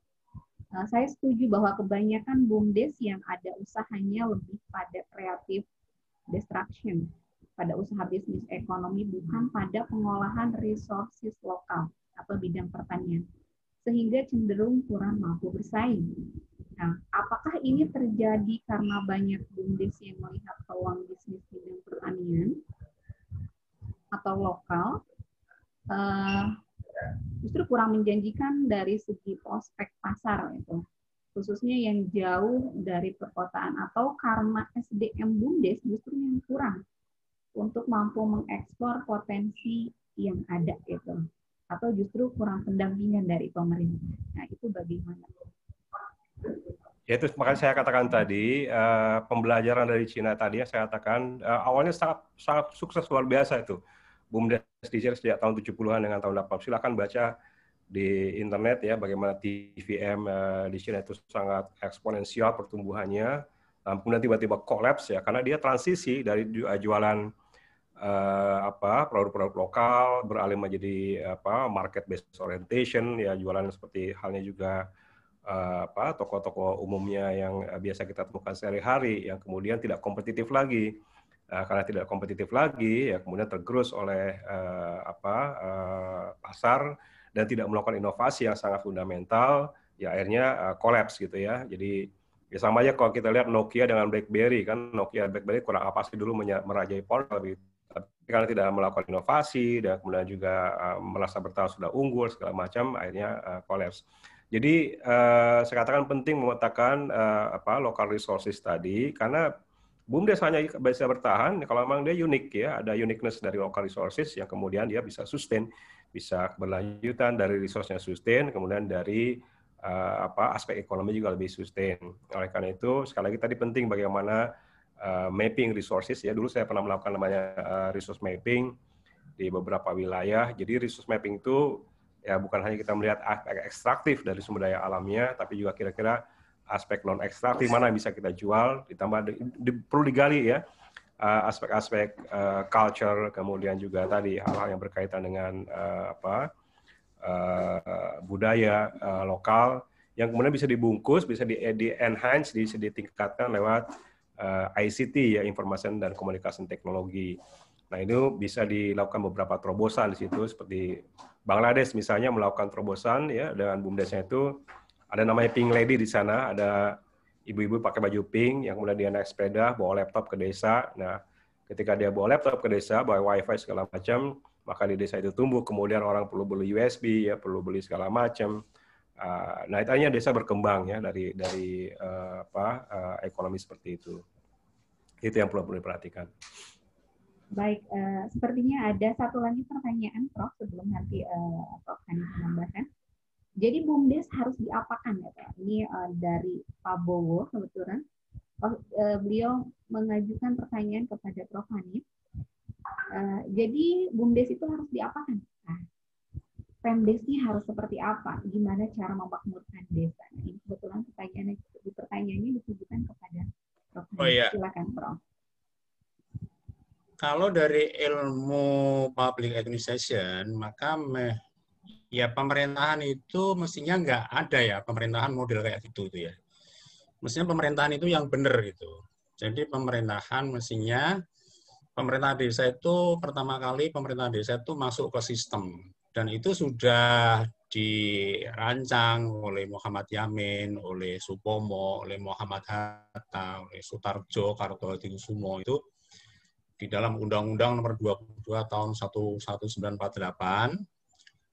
saya setuju bahwa kebanyakan BUMDes yang ada usahanya lebih pada kreatif destruction, pada usaha bisnis ekonomi, bukan pada pengolahan resources lokal atau bidang pertanian, sehingga cenderung kurang mampu bersaing. Nah, apakah ini terjadi karena banyak BUMDes yang melihat peluang bisnis bidang pertanian atau lokal justru kurang menjanjikan dari segi prospek pasar itu, khususnya yang jauh dari perkotaan, atau karena SDM BUMDes justru yang kurang untuk mampu mengeksplor potensi yang ada itu, atau justru kurang pendampingan dari pemerintah. Nah, itu bagaimana? Ya itu makanya saya katakan tadi, pembelajaran dari Cina tadi ya, saya katakan awalnya sangat sukses luar biasa itu. BUMDes sejak tahun 70-an dengan tahun 80. Silakan baca di internet ya bagaimana TVM di Cina itu sangat eksponensial pertumbuhannya. Kemudian tiba-tiba kolaps ya karena dia transisi dari jualan produk-produk lokal beralih menjadi market based orientation ya, jualan seperti halnya juga toko-toko umumnya yang biasa kita temukan sehari-hari yang kemudian tidak kompetitif lagi. Karena tidak kompetitif lagi ya kemudian tergerus oleh pasar dan tidak melakukan inovasi yang sangat fundamental, ya akhirnya kolaps gitu ya. Jadi ya sama aja kalau kita lihat Nokia dengan BlackBerry kan, Nokia dan BlackBerry kurang apa sih dulu merajai ponsel, tapi karena tidak melakukan inovasi dan kemudian juga merasa bertahan sudah unggul segala macam, akhirnya kolaps. Jadi saya katakan penting memetakan local resources tadi, karena BUMDes hanya bisa bertahan kalau memang dia unik ya, ada uniqueness dari local resources yang kemudian dia bisa sustain, bisa berlanjutan dari resource-nya sustain, kemudian dari aspek ekonomi juga lebih sustain. Oleh karena itu sekali lagi tadi penting bagaimana mapping resources ya. Dulu saya pernah melakukan namanya resource mapping di beberapa wilayah. Jadi resource mapping itu ya bukan hanya kita melihat aspek ekstraktif dari sumber daya alamnya, tapi juga kira-kira aspek non ekstraktif mana yang bisa kita jual, ditambah perlu digali ya aspek-aspek culture, kemudian juga tadi hal-hal yang berkaitan dengan budaya lokal yang kemudian bisa dibungkus, bisa di-enhance, bisa ditingkatkan lewat ICT ya, information dan komunikasi teknologi. Nah, itu bisa dilakukan beberapa terobosan di situ, seperti Bangladesh misalnya melakukan terobosan ya dengan BUMDesnya itu. Ada namanya Pink Lady di sana, ada ibu-ibu pakai baju pink yang kemudian dia naik sepeda, bawa laptop ke desa. Nah, ketika dia bawa laptop ke desa, bawa wifi segala macam, maka di desa itu tumbuh. Kemudian orang perlu beli USB, ya perlu beli segala macam. Nah, itu hanya desa berkembang ya dari ekonomi seperti itu. Itu yang perlu diperhatikan. Baik, sepertinya ada satu lagi pertanyaan, Prof, sebelum nanti Prof akan menambahkan. Jadi BUMDes harus diapakan ya Pak? Ini dari Pak Bowo kebetulan. Beliau mengajukan pertanyaan kepada Prof Hanif. Jadi BUMDes itu harus diapakan? Nah, Pemdesnya harus seperti apa? Gimana cara memakmurkan desa? Nah, ini kebetulan pertanyaannya ditujukan kepada Prof Hanif. Oh, iya. Silakan Prof. Kalau dari ilmu public administration, maka ya pemerintahan itu mestinya nggak ada ya pemerintahan model kayak gitu tuh ya. mestinya pemerintahan itu yang benar gitu. Jadi pemerintahan mestinya pemerintah desa itu pertama kali pemerintah desa itu masuk ke sistem, dan itu sudah dirancang oleh Muhammad Yamin, oleh Supomo, oleh Muhammad Hatta, oleh Sutarjo, Kartoharjokusumo itu di dalam Undang-Undang Nomor 22 Tahun 1948,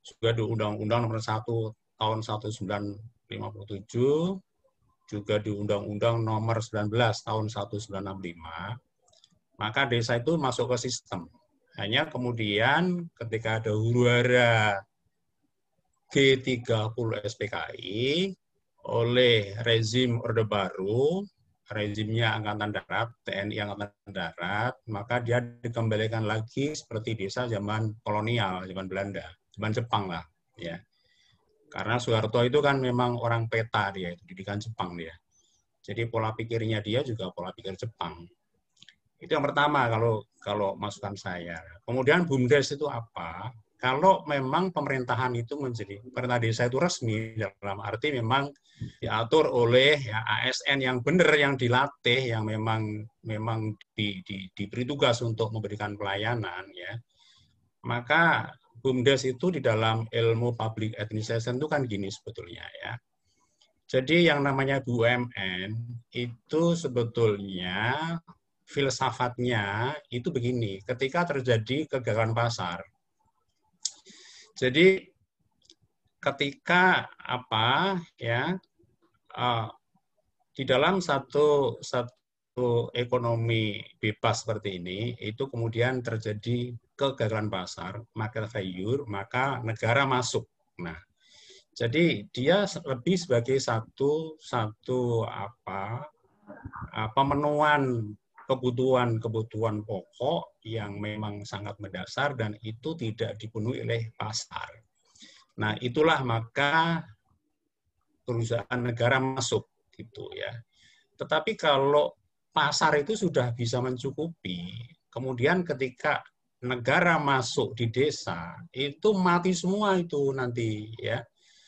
juga di Undang-Undang Nomor 1 Tahun 1957, juga di Undang-Undang Nomor 19 Tahun 1965, maka desa itu masuk ke sistem. Hanya kemudian ketika ada huru-hara G30 SPKI oleh rezim Orde Baru, rezimnya Angkatan Darat, TNI Angkatan Darat, maka dia dikembalikan lagi seperti desa zaman kolonial, zaman Belanda, zaman Jepang lah, ya. Karena Soeharto itu kan memang orang peta dia, didikan Jepang dia. Jadi pola pikirnya dia juga pola pikir Jepang. Itu yang pertama kalau masukan saya. Kemudian BUMDes itu apa? Kalau memang pemerintahan itu menjadi pemerintah desa itu resmi, dalam arti memang diatur oleh ya, ASN yang benar, yang dilatih, yang memang diberi tugas untuk memberikan pelayanan, ya, maka BUMDes itu di dalam ilmu public administration itu kan gini sebetulnya, ya. Jadi yang namanya BUMN itu sebetulnya filsafatnya itu begini, ketika terjadi kegagalan pasar. Jadi ketika di dalam satu ekonomi bebas seperti ini, itu kemudian terjadi kegagalan pasar, market failure, maka negara masuk. Nah, jadi dia lebih sebagai satu pemenuhan kebutuhan pokok yang memang sangat mendasar dan itu tidak dipenuhi oleh pasar. Nah, itulah maka perusahaan negara masuk gitu, ya. Tetapi kalau pasar itu sudah bisa mencukupi, kemudian ketika negara masuk di desa, itu mati semua itu nanti, ya.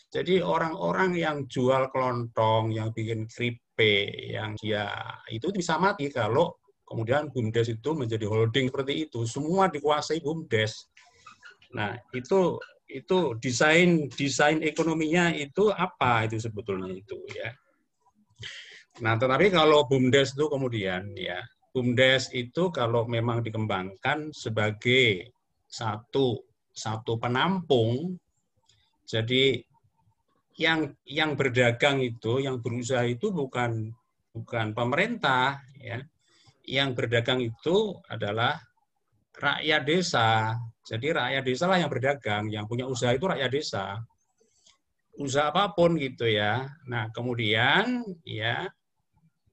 Jadi orang-orang yang jual kelontong, yang bikin keripik, yang dia itu bisa mati kalau kemudian BUMDes itu menjadi holding seperti itu, semua dikuasai BUMDes. Nah, itu desain ekonominya itu apa itu sebetulnya itu, ya. Nah, tetapi kalau BUMDes itu kemudian, ya, BUMDes itu kalau memang dikembangkan sebagai satu penampung, jadi yang berdagang itu, yang berusaha itu bukan pemerintah, ya. Yang berdagang itu adalah rakyat desa. Jadi rakyat desa lah yang berdagang, yang punya usaha itu rakyat desa. Usaha apapun gitu, ya. Nah, kemudian ya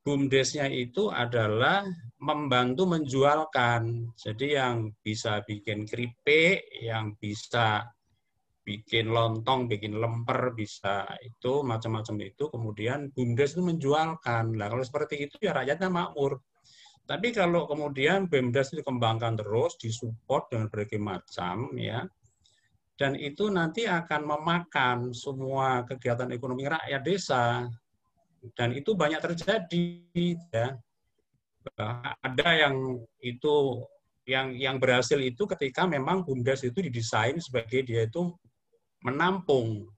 BUMDesnya itu adalah membantu menjualkan. Jadi yang bisa bikin keripik, yang bisa bikin lontong, bikin lemper, bisa itu macam-macam itu, kemudian BUMDes itu menjualkan. Nah, kalau seperti itu ya rakyatnya makmur. Tapi kalau kemudian BUMDes dikembangkan terus, disupport dengan berbagai macam, ya, dan itu nanti akan memakan semua kegiatan ekonomi rakyat desa, dan itu banyak terjadi, ya. Ada yang itu yang berhasil itu ketika memang BUMDes itu didesain sebagai dia itu menampung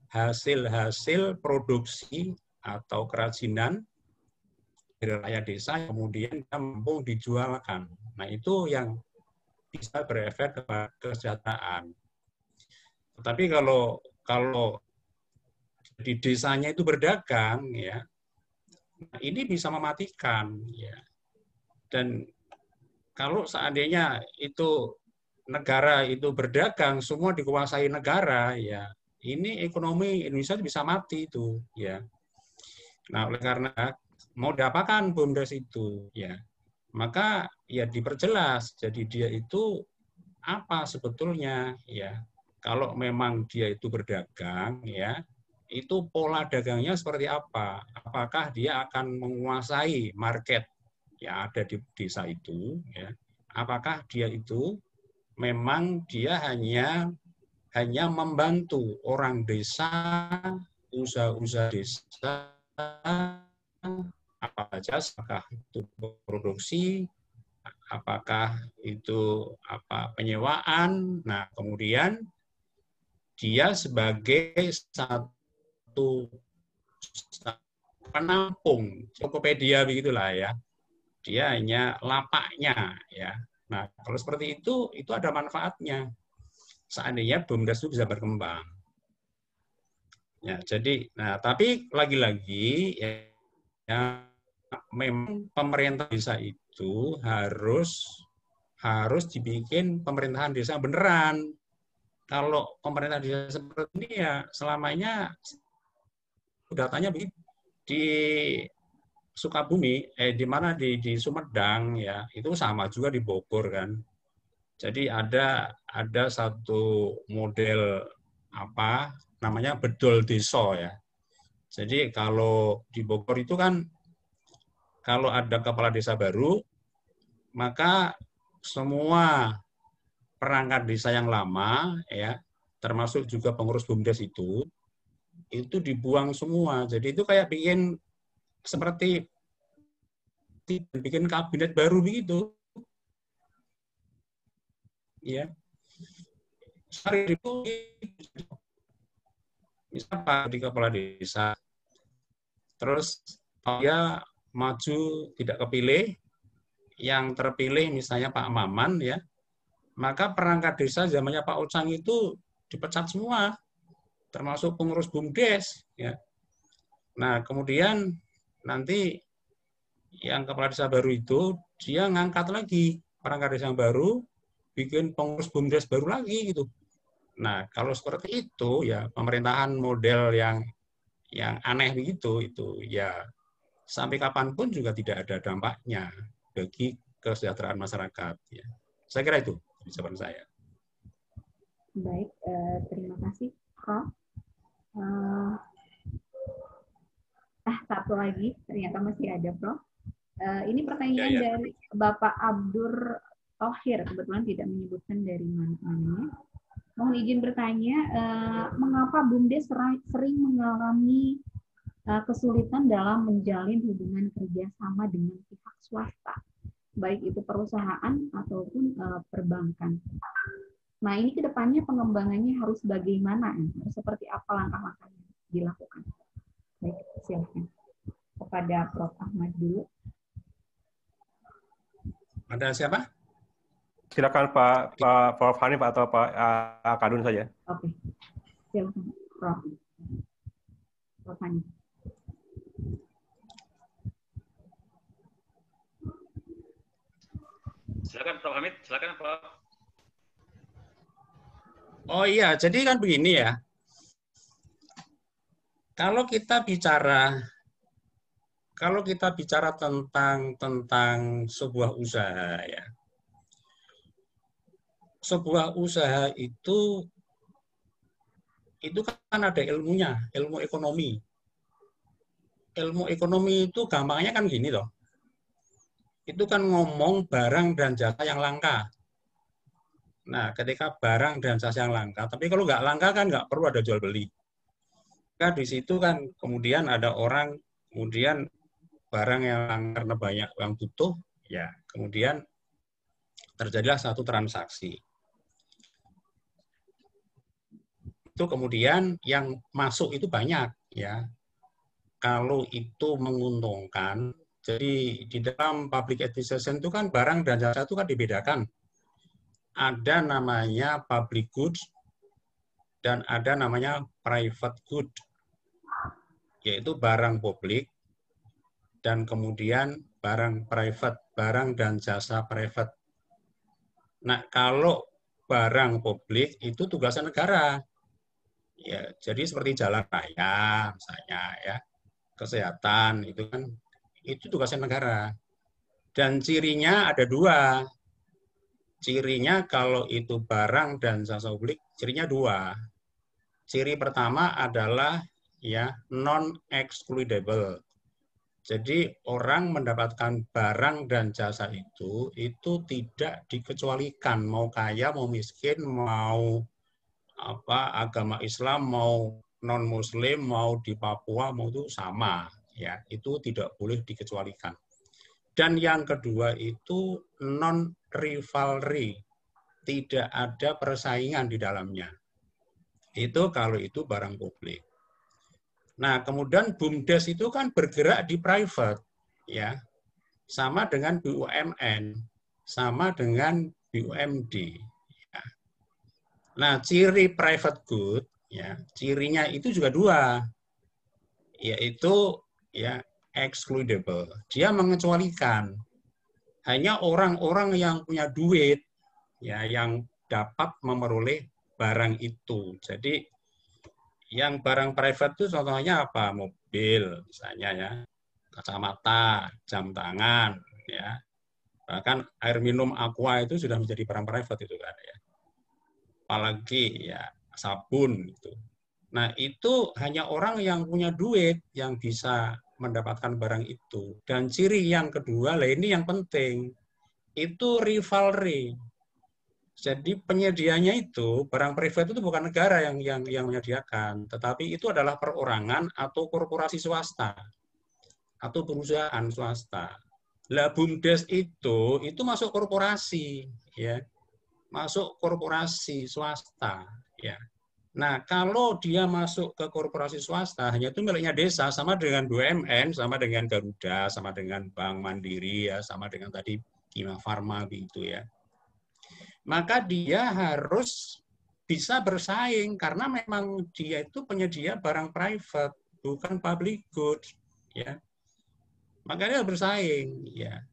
hasil-hasil produksi atau kerajinan dari rakyat desa, kemudian mampu dijualkan. Nah, itu yang bisa berefek kepada kesejahteraan. Tetapi kalau di desanya itu berdagang, ya, ini bisa mematikan, ya. Dan kalau seandainya itu negara itu berdagang, semua dikuasai negara, ya, ini ekonomi Indonesia bisa mati itu, ya. Nah, oleh karena mau diapakan BUMDes itu, ya, maka ya diperjelas. Jadi dia itu apa sebetulnya, ya. Kalau memang dia itu berdagang, ya, itu pola dagangnya seperti apa? Apakah dia akan menguasai market yang ada di desa itu, ya? Apakah dia itu memang dia hanya membantu orang desa, usaha-usaha desa apa saja, apakah itu produksi, apakah itu penyewaan. Nah, kemudian dia sebagai satu penampung Tokopedia begitulah ya. Dia hanya lapaknya ya. Nah, kalau seperti itu ada manfaatnya. Seandainya BUMDes itu bisa berkembang. Ya, jadi tapi lagi-lagi ya memang pemerintah desa itu harus dibikin pemerintahan desa beneran. Kalau pemerintah desa seperti ini ya selamanya datanya begitu. Di Sukabumi, di mana di Sumedang ya, itu sama juga di Bogor kan. Jadi ada satu model namanya bedol desa ya. Jadi kalau di Bogor itu kan kalau ada kepala desa baru, maka semua perangkat desa yang lama ya, termasuk juga pengurus BUMDes itu dibuang semua. Jadi itu kayak seperti bikin kabinet baru begitu. Ya. Hari itu misalnya di kepala desa, terus dia maju tidak kepilih, yang terpilih misalnya Pak Maman ya, maka perangkat desa zamannya Pak Ucang itu dipecat semua, termasuk pengurus BUMDes ya. Nah, kemudian nanti yang kepala desa baru itu dia ngangkat lagi perangkat desa yang baru, bikin pengurus BUMDes baru lagi gitu. Nah, kalau seperti itu ya pemerintahan model yang aneh begitu itu ya sampai kapanpun juga tidak ada dampaknya bagi kesejahteraan masyarakat. Ya. Saya kira itu jawaban saya. Baik, terima kasih, Prof. Satu lagi, ternyata masih ada, Prof. Ini pertanyaan dari Bapak Abdur Thohir, kebetulan tidak menyebutkan dari mana-mana. Mohon izin bertanya, mengapa BUMDes sering mengalami kesulitan dalam menjalin hubungan kerjasama dengan pihak swasta, baik itu perusahaan ataupun perbankan. Nah, ini kedepannya pengembangannya harus bagaimana? Harus seperti apa langkah-langkah yang dilakukan? Baik, silakan. Kepada Prof. Ahmad dulu. Ada siapa? Silakan Pak Prof. Hanif atau Pak Kadun saja. Oke, silakan Prof. Hanif. Silakan Prof. Hamid, silakan Prof. Oh iya, jadi kan begini ya. Kalau kita bicara tentang sebuah usaha ya. Sebuah usaha itu kan ada ilmunya, ilmu ekonomi. Ilmu ekonomi itu gampangnya kan gini loh. Itu kan ngomong barang dan jasa yang langka. Nah, ketika barang dan jasa yang langka, tapi kalau nggak langka kan nggak perlu ada jual beli. Maka di situ kan kemudian ada orang, kemudian barang yang langka karena banyak yang butuh, ya kemudian terjadilah satu transaksi. Itu kemudian yang masuk itu banyak ya. Kalau itu menguntungkan, jadi di dalam public administration itu kan barang dan jasa itu kan dibedakan. Ada namanya public goods dan ada namanya private good, yaitu barang publik dan kemudian barang private, barang dan jasa private. Nah, kalau barang publik itu tugasnya negara. Ya, jadi seperti jalan raya misalnya ya, kesehatan itu tugasnya negara. Dan cirinya ada dua. Cirinya kalau itu barang dan jasa publik, cirinya dua. Ciri pertama adalah ya non-excludable. Jadi orang mendapatkan barang dan jasa itu tidak dikecualikan, mau kaya, mau miskin, mau agama Islam, mau non-Muslim, mau di Papua, mau itu sama. ya, itu tidak boleh dikecualikan. Dan yang kedua itu non-rivalry, tidak ada persaingan di dalamnya. Itu kalau itu barang publik. Nah, kemudian BUMDes itu kan bergerak di private, ya, sama dengan BUMN, sama dengan BUMD. Ya. Nah, ciri private good, ya, cirinya itu juga dua, yaitu ya excludable. Dia mengecualikan hanya orang-orang yang punya duit, ya, yang dapat memperoleh barang itu. Jadi yang barang private itu contohnya apa? Mobil, misalnya ya, kacamata, jam tangan, ya. Bahkan air minum Aqua itu sudah menjadi barang private itu kan ya. Apalagi ya sabun itu. Nah, itu hanya orang yang punya duit yang bisa mendapatkan barang itu. Dan ciri yang kedua, lah ini yang penting, itu rivalry. Jadi penyedianya itu, barang private itu bukan negara yang menyediakan, tetapi itu adalah perorangan atau korporasi swasta atau perusahaan swasta. Lah BUMDes itu masuk korporasi, ya, masuk korporasi swasta, ya. Nah, kalau dia masuk ke korporasi swasta, hanya itu miliknya desa, sama dengan BUMN, sama dengan Garuda, sama dengan Bank Mandiri, ya, sama dengan tadi Kimia Farma, gitu ya. Maka dia harus bisa bersaing, karena memang dia itu penyedia barang private, bukan public goods, ya. Makanya bersaing, ya.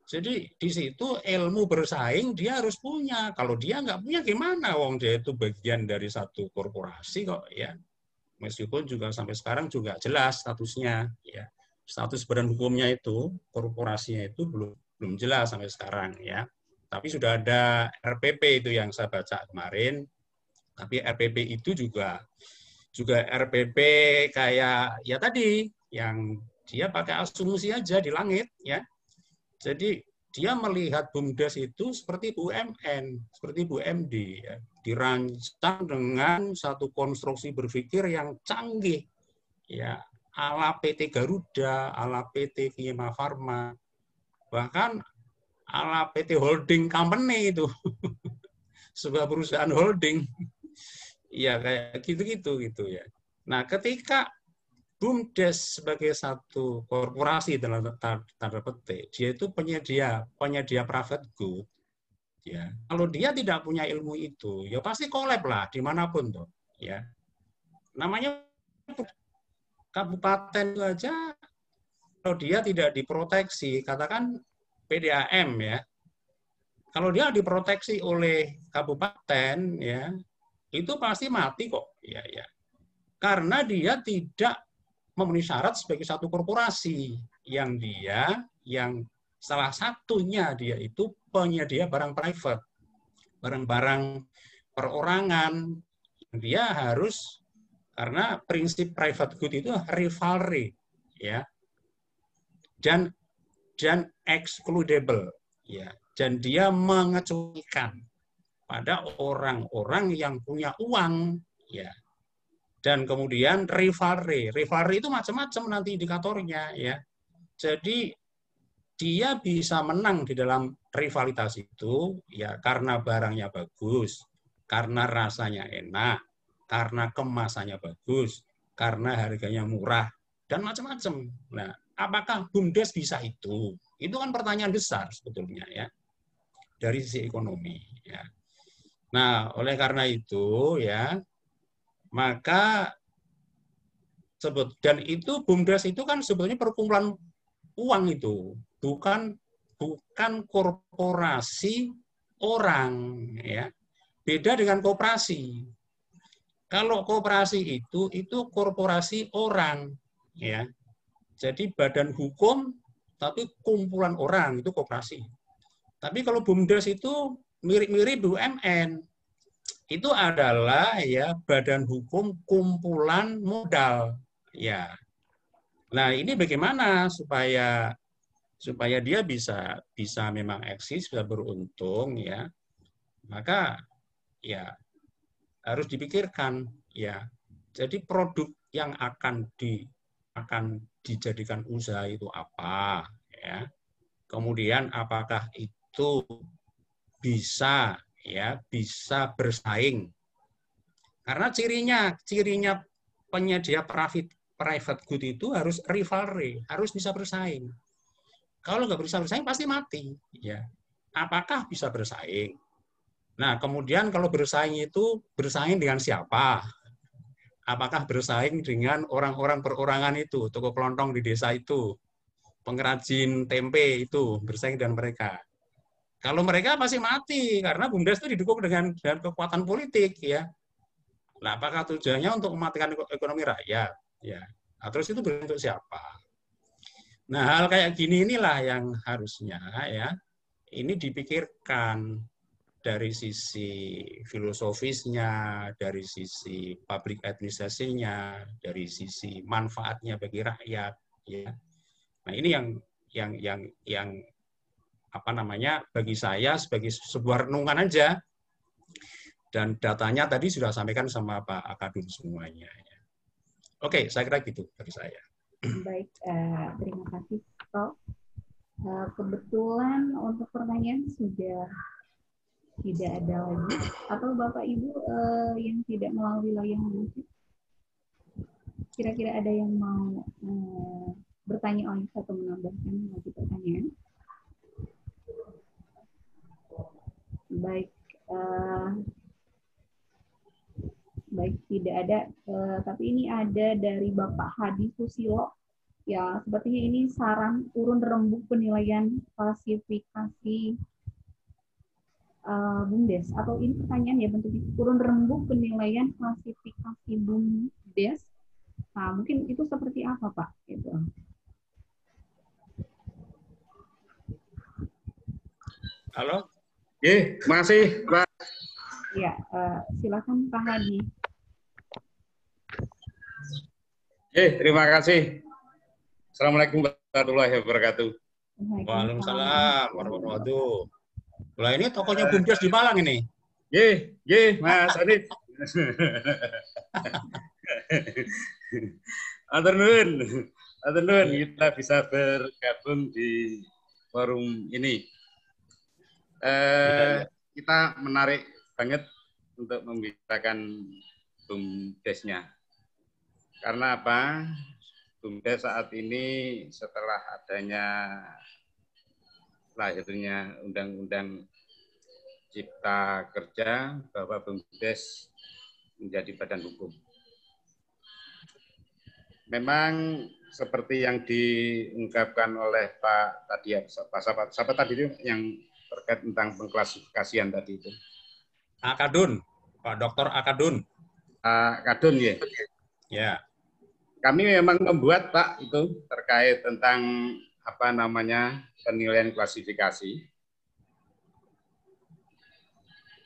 Jadi di situ ilmu bersaing dia harus punya. Kalau dia nggak punya gimana? Wong dia itu bagian dari satu korporasi kok, ya. Meskipun juga sampai sekarang juga jelas statusnya, ya. Status badan hukumnya itu, korporasinya itu belum jelas sampai sekarang, ya. Tapi sudah ada RPP itu yang saya baca kemarin. Tapi RPP itu juga RPP kayak ya tadi yang dia pakai asumsi aja di langit, ya. Jadi dia melihat BUMDes itu seperti BUMN, seperti BUMD, ya. Dirancang dengan satu konstruksi berpikir yang canggih, ya, ala PT Garuda, ala PT Kimia Farma, bahkan ala PT Holding Company itu, sebuah perusahaan holding, ya kayak gitu-gitu gitu ya. Nah, ketika BUMDes sebagai satu korporasi dalam tanda petik, dia itu penyedia private good, ya. Kalau dia tidak punya ilmu itu, ya pasti kolab lah dimanapun tuh, ya. Namanya kabupaten itu aja, kalau dia tidak diproteksi, katakan PDAM, ya. Kalau dia diproteksi oleh kabupaten, ya, itu pasti mati kok, ya, ya. Karena dia tidak memenuhi syarat sebagai satu korporasi yang salah satunya dia itu penyedia barang private, barang-barang perorangan. Dia harus, karena prinsip private good itu rivalry, ya, dan excludable, ya, dan dia mengecualikan pada orang-orang yang punya uang, ya. Dan kemudian rivalry itu macam-macam nanti indikatornya, ya. Jadi dia bisa menang di dalam rivalitas itu, ya, karena barangnya bagus, karena rasanya enak, karena kemasannya bagus, karena harganya murah, dan macam-macam. Nah, apakah BUMDes bisa itu? Itu kan pertanyaan besar sebetulnya, ya, dari sisi ekonomi, ya. Nah, oleh karena itu, ya, maka dan itu BUMDes itu kan sebetulnya perkumpulan uang itu, bukan korporasi orang, ya. Beda dengan koperasi. Kalau koperasi itu korporasi orang, ya. Jadi badan hukum tapi kumpulan orang itu koperasi. Tapi kalau BUMDes itu mirip-mirip BUMN. Itu adalah, ya, badan hukum kumpulan modal, ya. Nah, ini bagaimana supaya dia bisa memang eksis, bisa beruntung, ya. Maka ya harus dipikirkan, ya. Jadi produk yang akan akan dijadikan usaha itu apa, ya. Kemudian apakah itu bisa bersaing. Karena cirinya penyedia private good itu harus rivalry, harus bisa bersaing. Kalau nggak bisa bersaing pasti mati, ya. Apakah bisa bersaing? Nah, kemudian kalau bersaing itu bersaing dengan siapa? Apakah bersaing dengan orang-orang perorangan itu, toko kelontong di desa itu, pengrajin tempe itu, bersaing dengan mereka. Kalau mereka pasti mati, karena BUMDes itu didukung dengan kekuatan politik, ya. Nah, apakah tujuannya untuk mematikan ekonomi rakyat? Ya. Nah, terus itu bentuk siapa? Nah, hal kayak gini inilah yang harusnya ya ini dipikirkan dari sisi filosofisnya, dari sisi public administrasinya, dari sisi manfaatnya bagi rakyat, ya. Nah, ini yang apa namanya bagi saya sebagai sebuah renungan aja. Dan datanya tadi sudah sampaikan sama Pak Akadun semuanya. Oke, saya kira gitu dari saya. Baik, terima kasih, Prof. Kebetulan untuk pertanyaan sudah tidak ada lagi. Atau Bapak Ibu yang tidak melalui layar YouTube, kira-kira ada yang mau bertanya atau menambahkan lagi pertanyaan? Baik, baik tidak ada. Tapi ini ada dari Bapak Hadi Susilo. Ya, sepertinya ini saran urun rembuk penilaian klasifikasi BUMDes, atau ini pertanyaan ya bentuknya, urun rembuk penilaian klasifikasi BUMDes. Nah, mungkin itu seperti apa, Pak? Gitu. Halo? Terima kasih, Pak. Ya, silakan Pak Hadi. Terima kasih. Assalamualaikum warahmatullahi wabarakatuh. Waalaikumsalam warahmatullahi wabarakatuh. Lah ini tokonya BUMDes di Malang ini. Mas Adit. Atur nuwun, kita bisa bergabung di forum ini. Kita menarik banget untuk membicarakan BUMDes-nya. Karena apa? BUMDes saat ini setelah adanya lahirnya Undang-Undang Cipta Kerja bahwa BUMDes menjadi badan hukum. Memang seperti yang diungkapkan oleh Pak tadi ya, siapa tadi itu yang terkait tentang pengklasifikasian tadi itu. Akadun, Pak Dr. Akadun. Akadun ya. Ya. Kami memang membuat Pak itu terkait tentang apa namanya penilaian klasifikasi.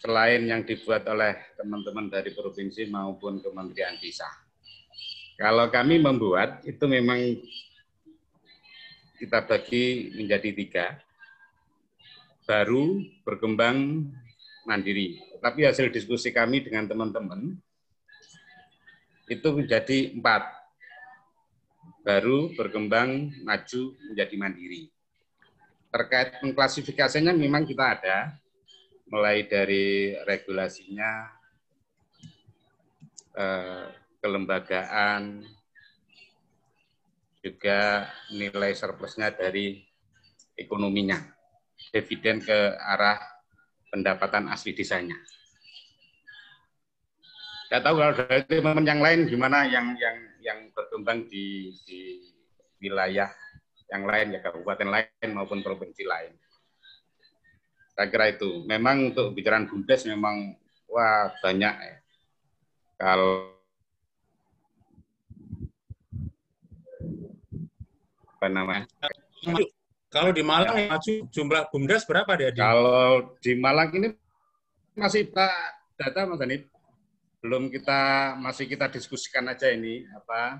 Selain yang dibuat oleh teman-teman dari provinsi maupun Kementerian Desa. Kalau kami membuat itu memang kita bagi menjadi 3. Baru, berkembang, mandiri. Tapi hasil diskusi kami dengan teman-teman itu menjadi 4. Baru, berkembang, maju, menjadi mandiri. Terkait pengklasifikasinya memang kita ada, mulai dari regulasinya, kelembagaan, juga nilai surplusnya dari ekonominya, dividen ke arah pendapatan asli desanya. Saya tahu kalau dari teman-teman yang lain gimana yang berkembang di wilayah yang lain ya, kabupaten lain maupun provinsi lain. Saya kira itu. Memang untuk bicara BUMDes memang wah banyak ya. Kalau apa namanya? Kalau di Malang yang maju jumlah BUMDes berapa dia? Kalau di Malang ini masih Pak data Mas Danit. Belum masih kita diskusikan aja ini apa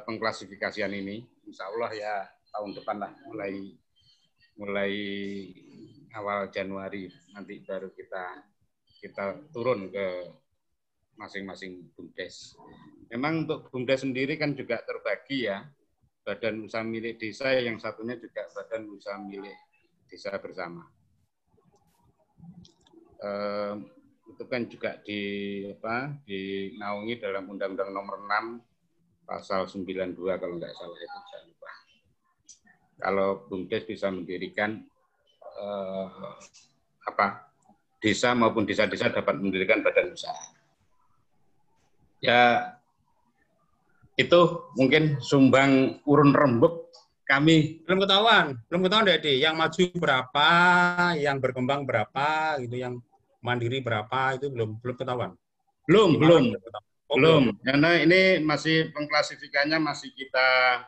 pengklasifikasian ini. Insya Allah ya tahun depan lah mulai awal Januari nanti baru kita turun ke masing-masing BUMDes. Memang untuk BUMDes sendiri kan juga terbagi ya, badan usaha milik desa, yang satunya juga badan usaha milik desa bersama. Itu kan juga dinaungi dalam Undang-Undang Nomor 6 Pasal 92 kalau nggak salah itu, saya lupa. Kalau BUMDes bisa mendirikan desa maupun desa-desa dapat mendirikan badan usaha. Ya, itu mungkin sumbang urun rembuk kami. Belum ketahuan Dede, yang maju berapa, yang berkembang berapa, gitu, yang mandiri berapa, itu belum ketahuan. Belum. Karena ini masih pengklasifikannya masih kita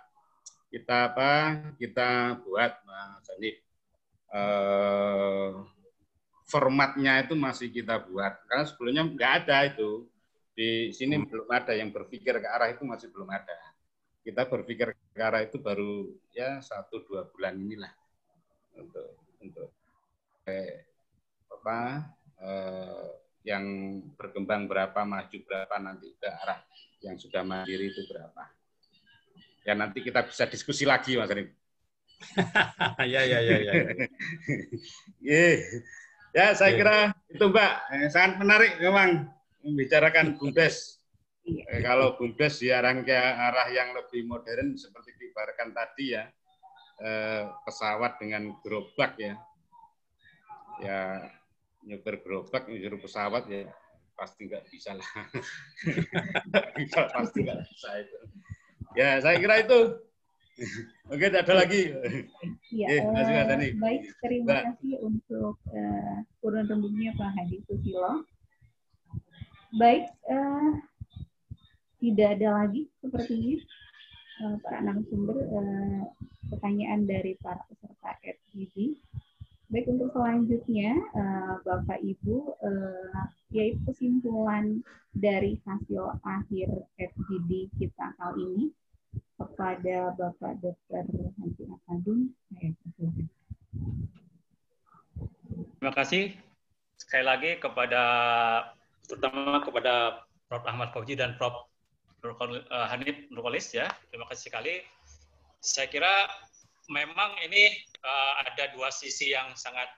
buat, Mas Hanif. Formatnya itu masih kita buat, karena sebelumnya nggak ada itu. Di sini belum ada, yang berpikir ke arah itu masih belum ada. Kita berpikir ke arah itu baru ya 1-2 bulan inilah untuk yang berkembang berapa, maju berapa, nanti ke arah yang sudah mandiri itu berapa. Ya nanti kita bisa diskusi lagi, Mas Arif. Ya. Ya, saya kira itu, Mbak. Sangat menarik memang membicarakan BUMDes. Kalau BUMDes diarahkan ke arah yang lebih modern seperti diibaratkan tadi ya, pesawat dengan gerobak ya. Ya, nyuper gerobak, nyuruh pesawat ya pasti nggak bisa lah. Pasti nggak bisa itu. Ya, saya kira itu. Oke, ada lagi. Ya, baik, terima kasih untuk urun rembuknya Pak Hadi Susilo. Baik, tidak ada lagi sepertinya para narasumber pertanyaan dari para peserta FGD. Baik, untuk selanjutnya Bapak Ibu, yaitu kesimpulan dari hasil akhir FGD kita kali ini kepada Bapak Dr. Hanti Akadun. Terima kasih sekali lagi terutama kepada Prof. Ahmad Fauzi dan Prof. Hanif Nurkolis ya. Terima kasih sekali. Saya kira memang ini ada dua sisi yang sangat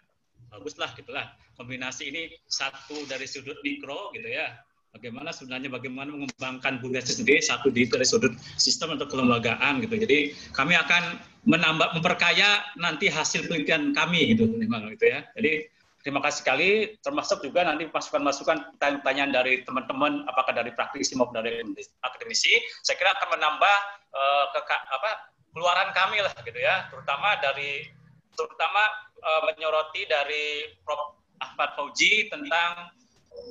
bagus lah gitulah. Kombinasi ini satu dari sudut mikro gitu ya. Bagaimana mengembangkan BUMDes sendiri, satu dari sudut sistem atau kelembagaan gitu. Jadi kami akan memperkaya nanti hasil penelitian kami gitu memang gitu ya. Jadi terima kasih sekali, termasuk juga nanti masukan-masukan pertanyaan dari teman-teman, apakah dari praktisi maupun dari akademisi, saya kira akan menambah keluaran kami lah gitu ya, terutama menyoroti dari Prof. Ahmad Fauzi tentang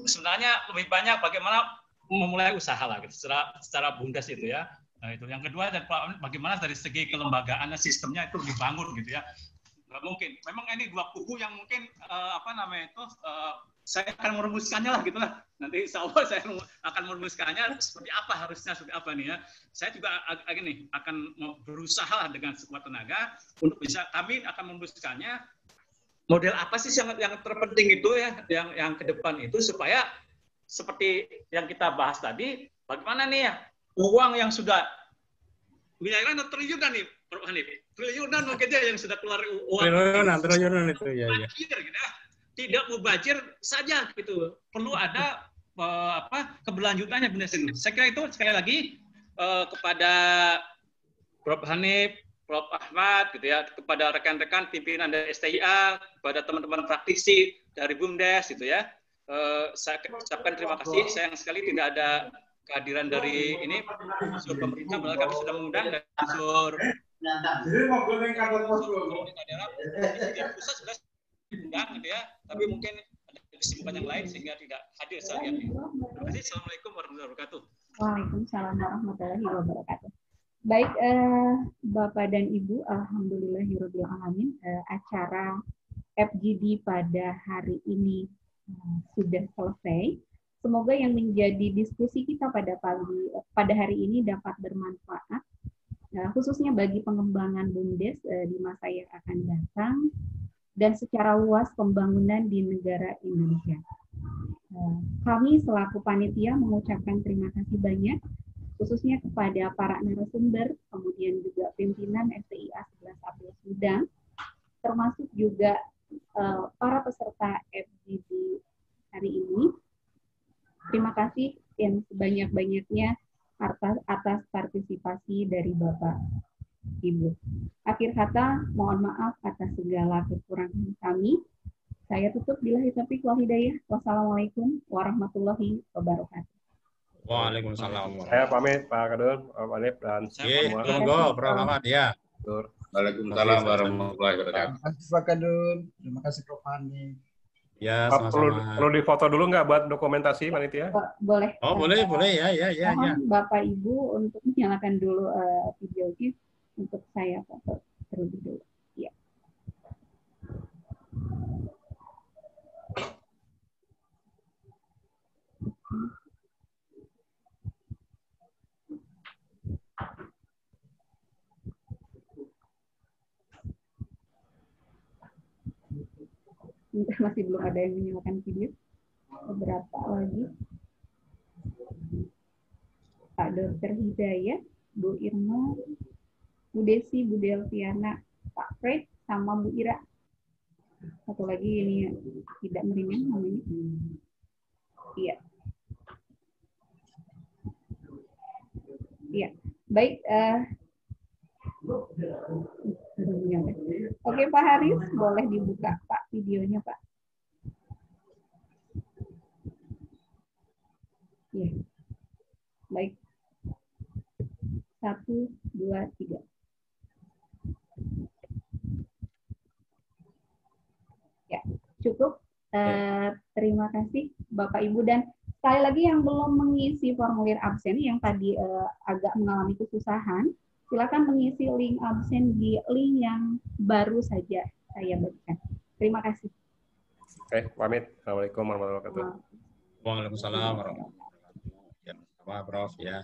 sebenarnya lebih banyak bagaimana memulai usaha lah gitu, secara BUMDes itu ya. Nah, itu yang kedua, dan bagaimana dari segi kelembagaan sistemnya itu dibangun gitu ya. Nggak mungkin. Memang ini dua kubu yang mungkin saya akan merumuskannya lah gitulah. Nanti insya Allah saya akan merumuskannya seperti apa, harusnya seperti apa nih ya. Saya juga akan berusaha lah dengan sekuat tenaga untuk bisa, kami akan merumuskannya model apa sih yang terpenting itu ya, yang ke depan itu, supaya seperti yang kita bahas tadi, bagaimana nih ya uang yang sudah miliaran triliunan nih, Prof. Hanif, triliunan mungkin yang sudah keluar uang triliunan itu ya. Gitu, tidak mubazir saja gitu, perlu ada keberlanjutannya benar sih. Saya kira itu sekali lagi kepada Prof. Hanif, Prof. Ahmad gitu ya, kepada rekan-rekan pimpinan dari STIA, kepada teman-teman praktisi dari BUMDes gitu ya. Saya ucapkan terima kasih. Sayang sekali tidak ada kehadiran dari unsur pemerintah, padahal kami sudah mengundang dari unsur pusat sudah diundang gitu ya, tapi mungkin ada kesibukan yang lain sehingga tidak hadir saya lihat. Terima kasih. Assalamualaikum warahmatullahi wabarakatuh. Waalaikumsalam warahmatullahi wabarakatuh. Baik, Bapak dan Ibu, alhamdulillahirabbil alamin, acara FGD pada hari ini sudah selesai. Semoga yang menjadi diskusi kita pada hari ini dapat bermanfaat, khususnya bagi pengembangan BUMDes di masa yang akan datang dan secara luas pembangunan di negara Indonesia. Kami selaku panitia mengucapkan terima kasih banyak, khususnya kepada para narasumber, kemudian juga pimpinan FTIA 11 April Sumedang, termasuk juga para peserta FGD hari ini. Terima kasih yang sebanyak-banyaknya atas partisipasi dari Bapak Ibu. Akhir kata, mohon maaf atas segala kekurangan kami. Saya tutup billahi taufiq wal hidayah. Wassalamualaikum warahmatullahi wabarakatuh. Waalaikumsalam. Saya pamit Pak Kadun, Pak Anip, dan semua. Monggo, Prof. Ahmad ya. Waalaikumsalam warahmatullahi wabarakatuh. Terima kasih Pak Kadun. Terima kasih Prof. Hani. Ya, Pak, sama-sama. perlu difoto dulu nggak buat dokumentasi panitia? Boleh. Oh, boleh ya. Mohon Bapak Ibu untuk menyalakan dulu videonya untuk saya foto terlebih dulu. Ya. Masih belum ada yang menyalakan video. Beberapa lagi. Pak Dr. Hidayat, Bu Irma, Bu Desi, Bu Delviana, Pak Fred, sama Bu Ira. Satu lagi ini tidak merimen namanya. Iya. Iya. Baik. Oke Pak Haris, boleh dibuka Pak videonya Pak. Ya. Baik. 1, 2, 3. Ya, cukup. Terima kasih Bapak Ibu, dan sekali lagi yang belum mengisi formulir absen yang tadi agak mengalami kesusahan, silakan mengisi link absen di link yang baru saja saya berikan. Terima kasih. Oke, pamit. Assalamualaikum warahmatullahi wabarakatuh. Waalaikumsalam warahmatullahi wabarakatuh. Ya, Prof ya.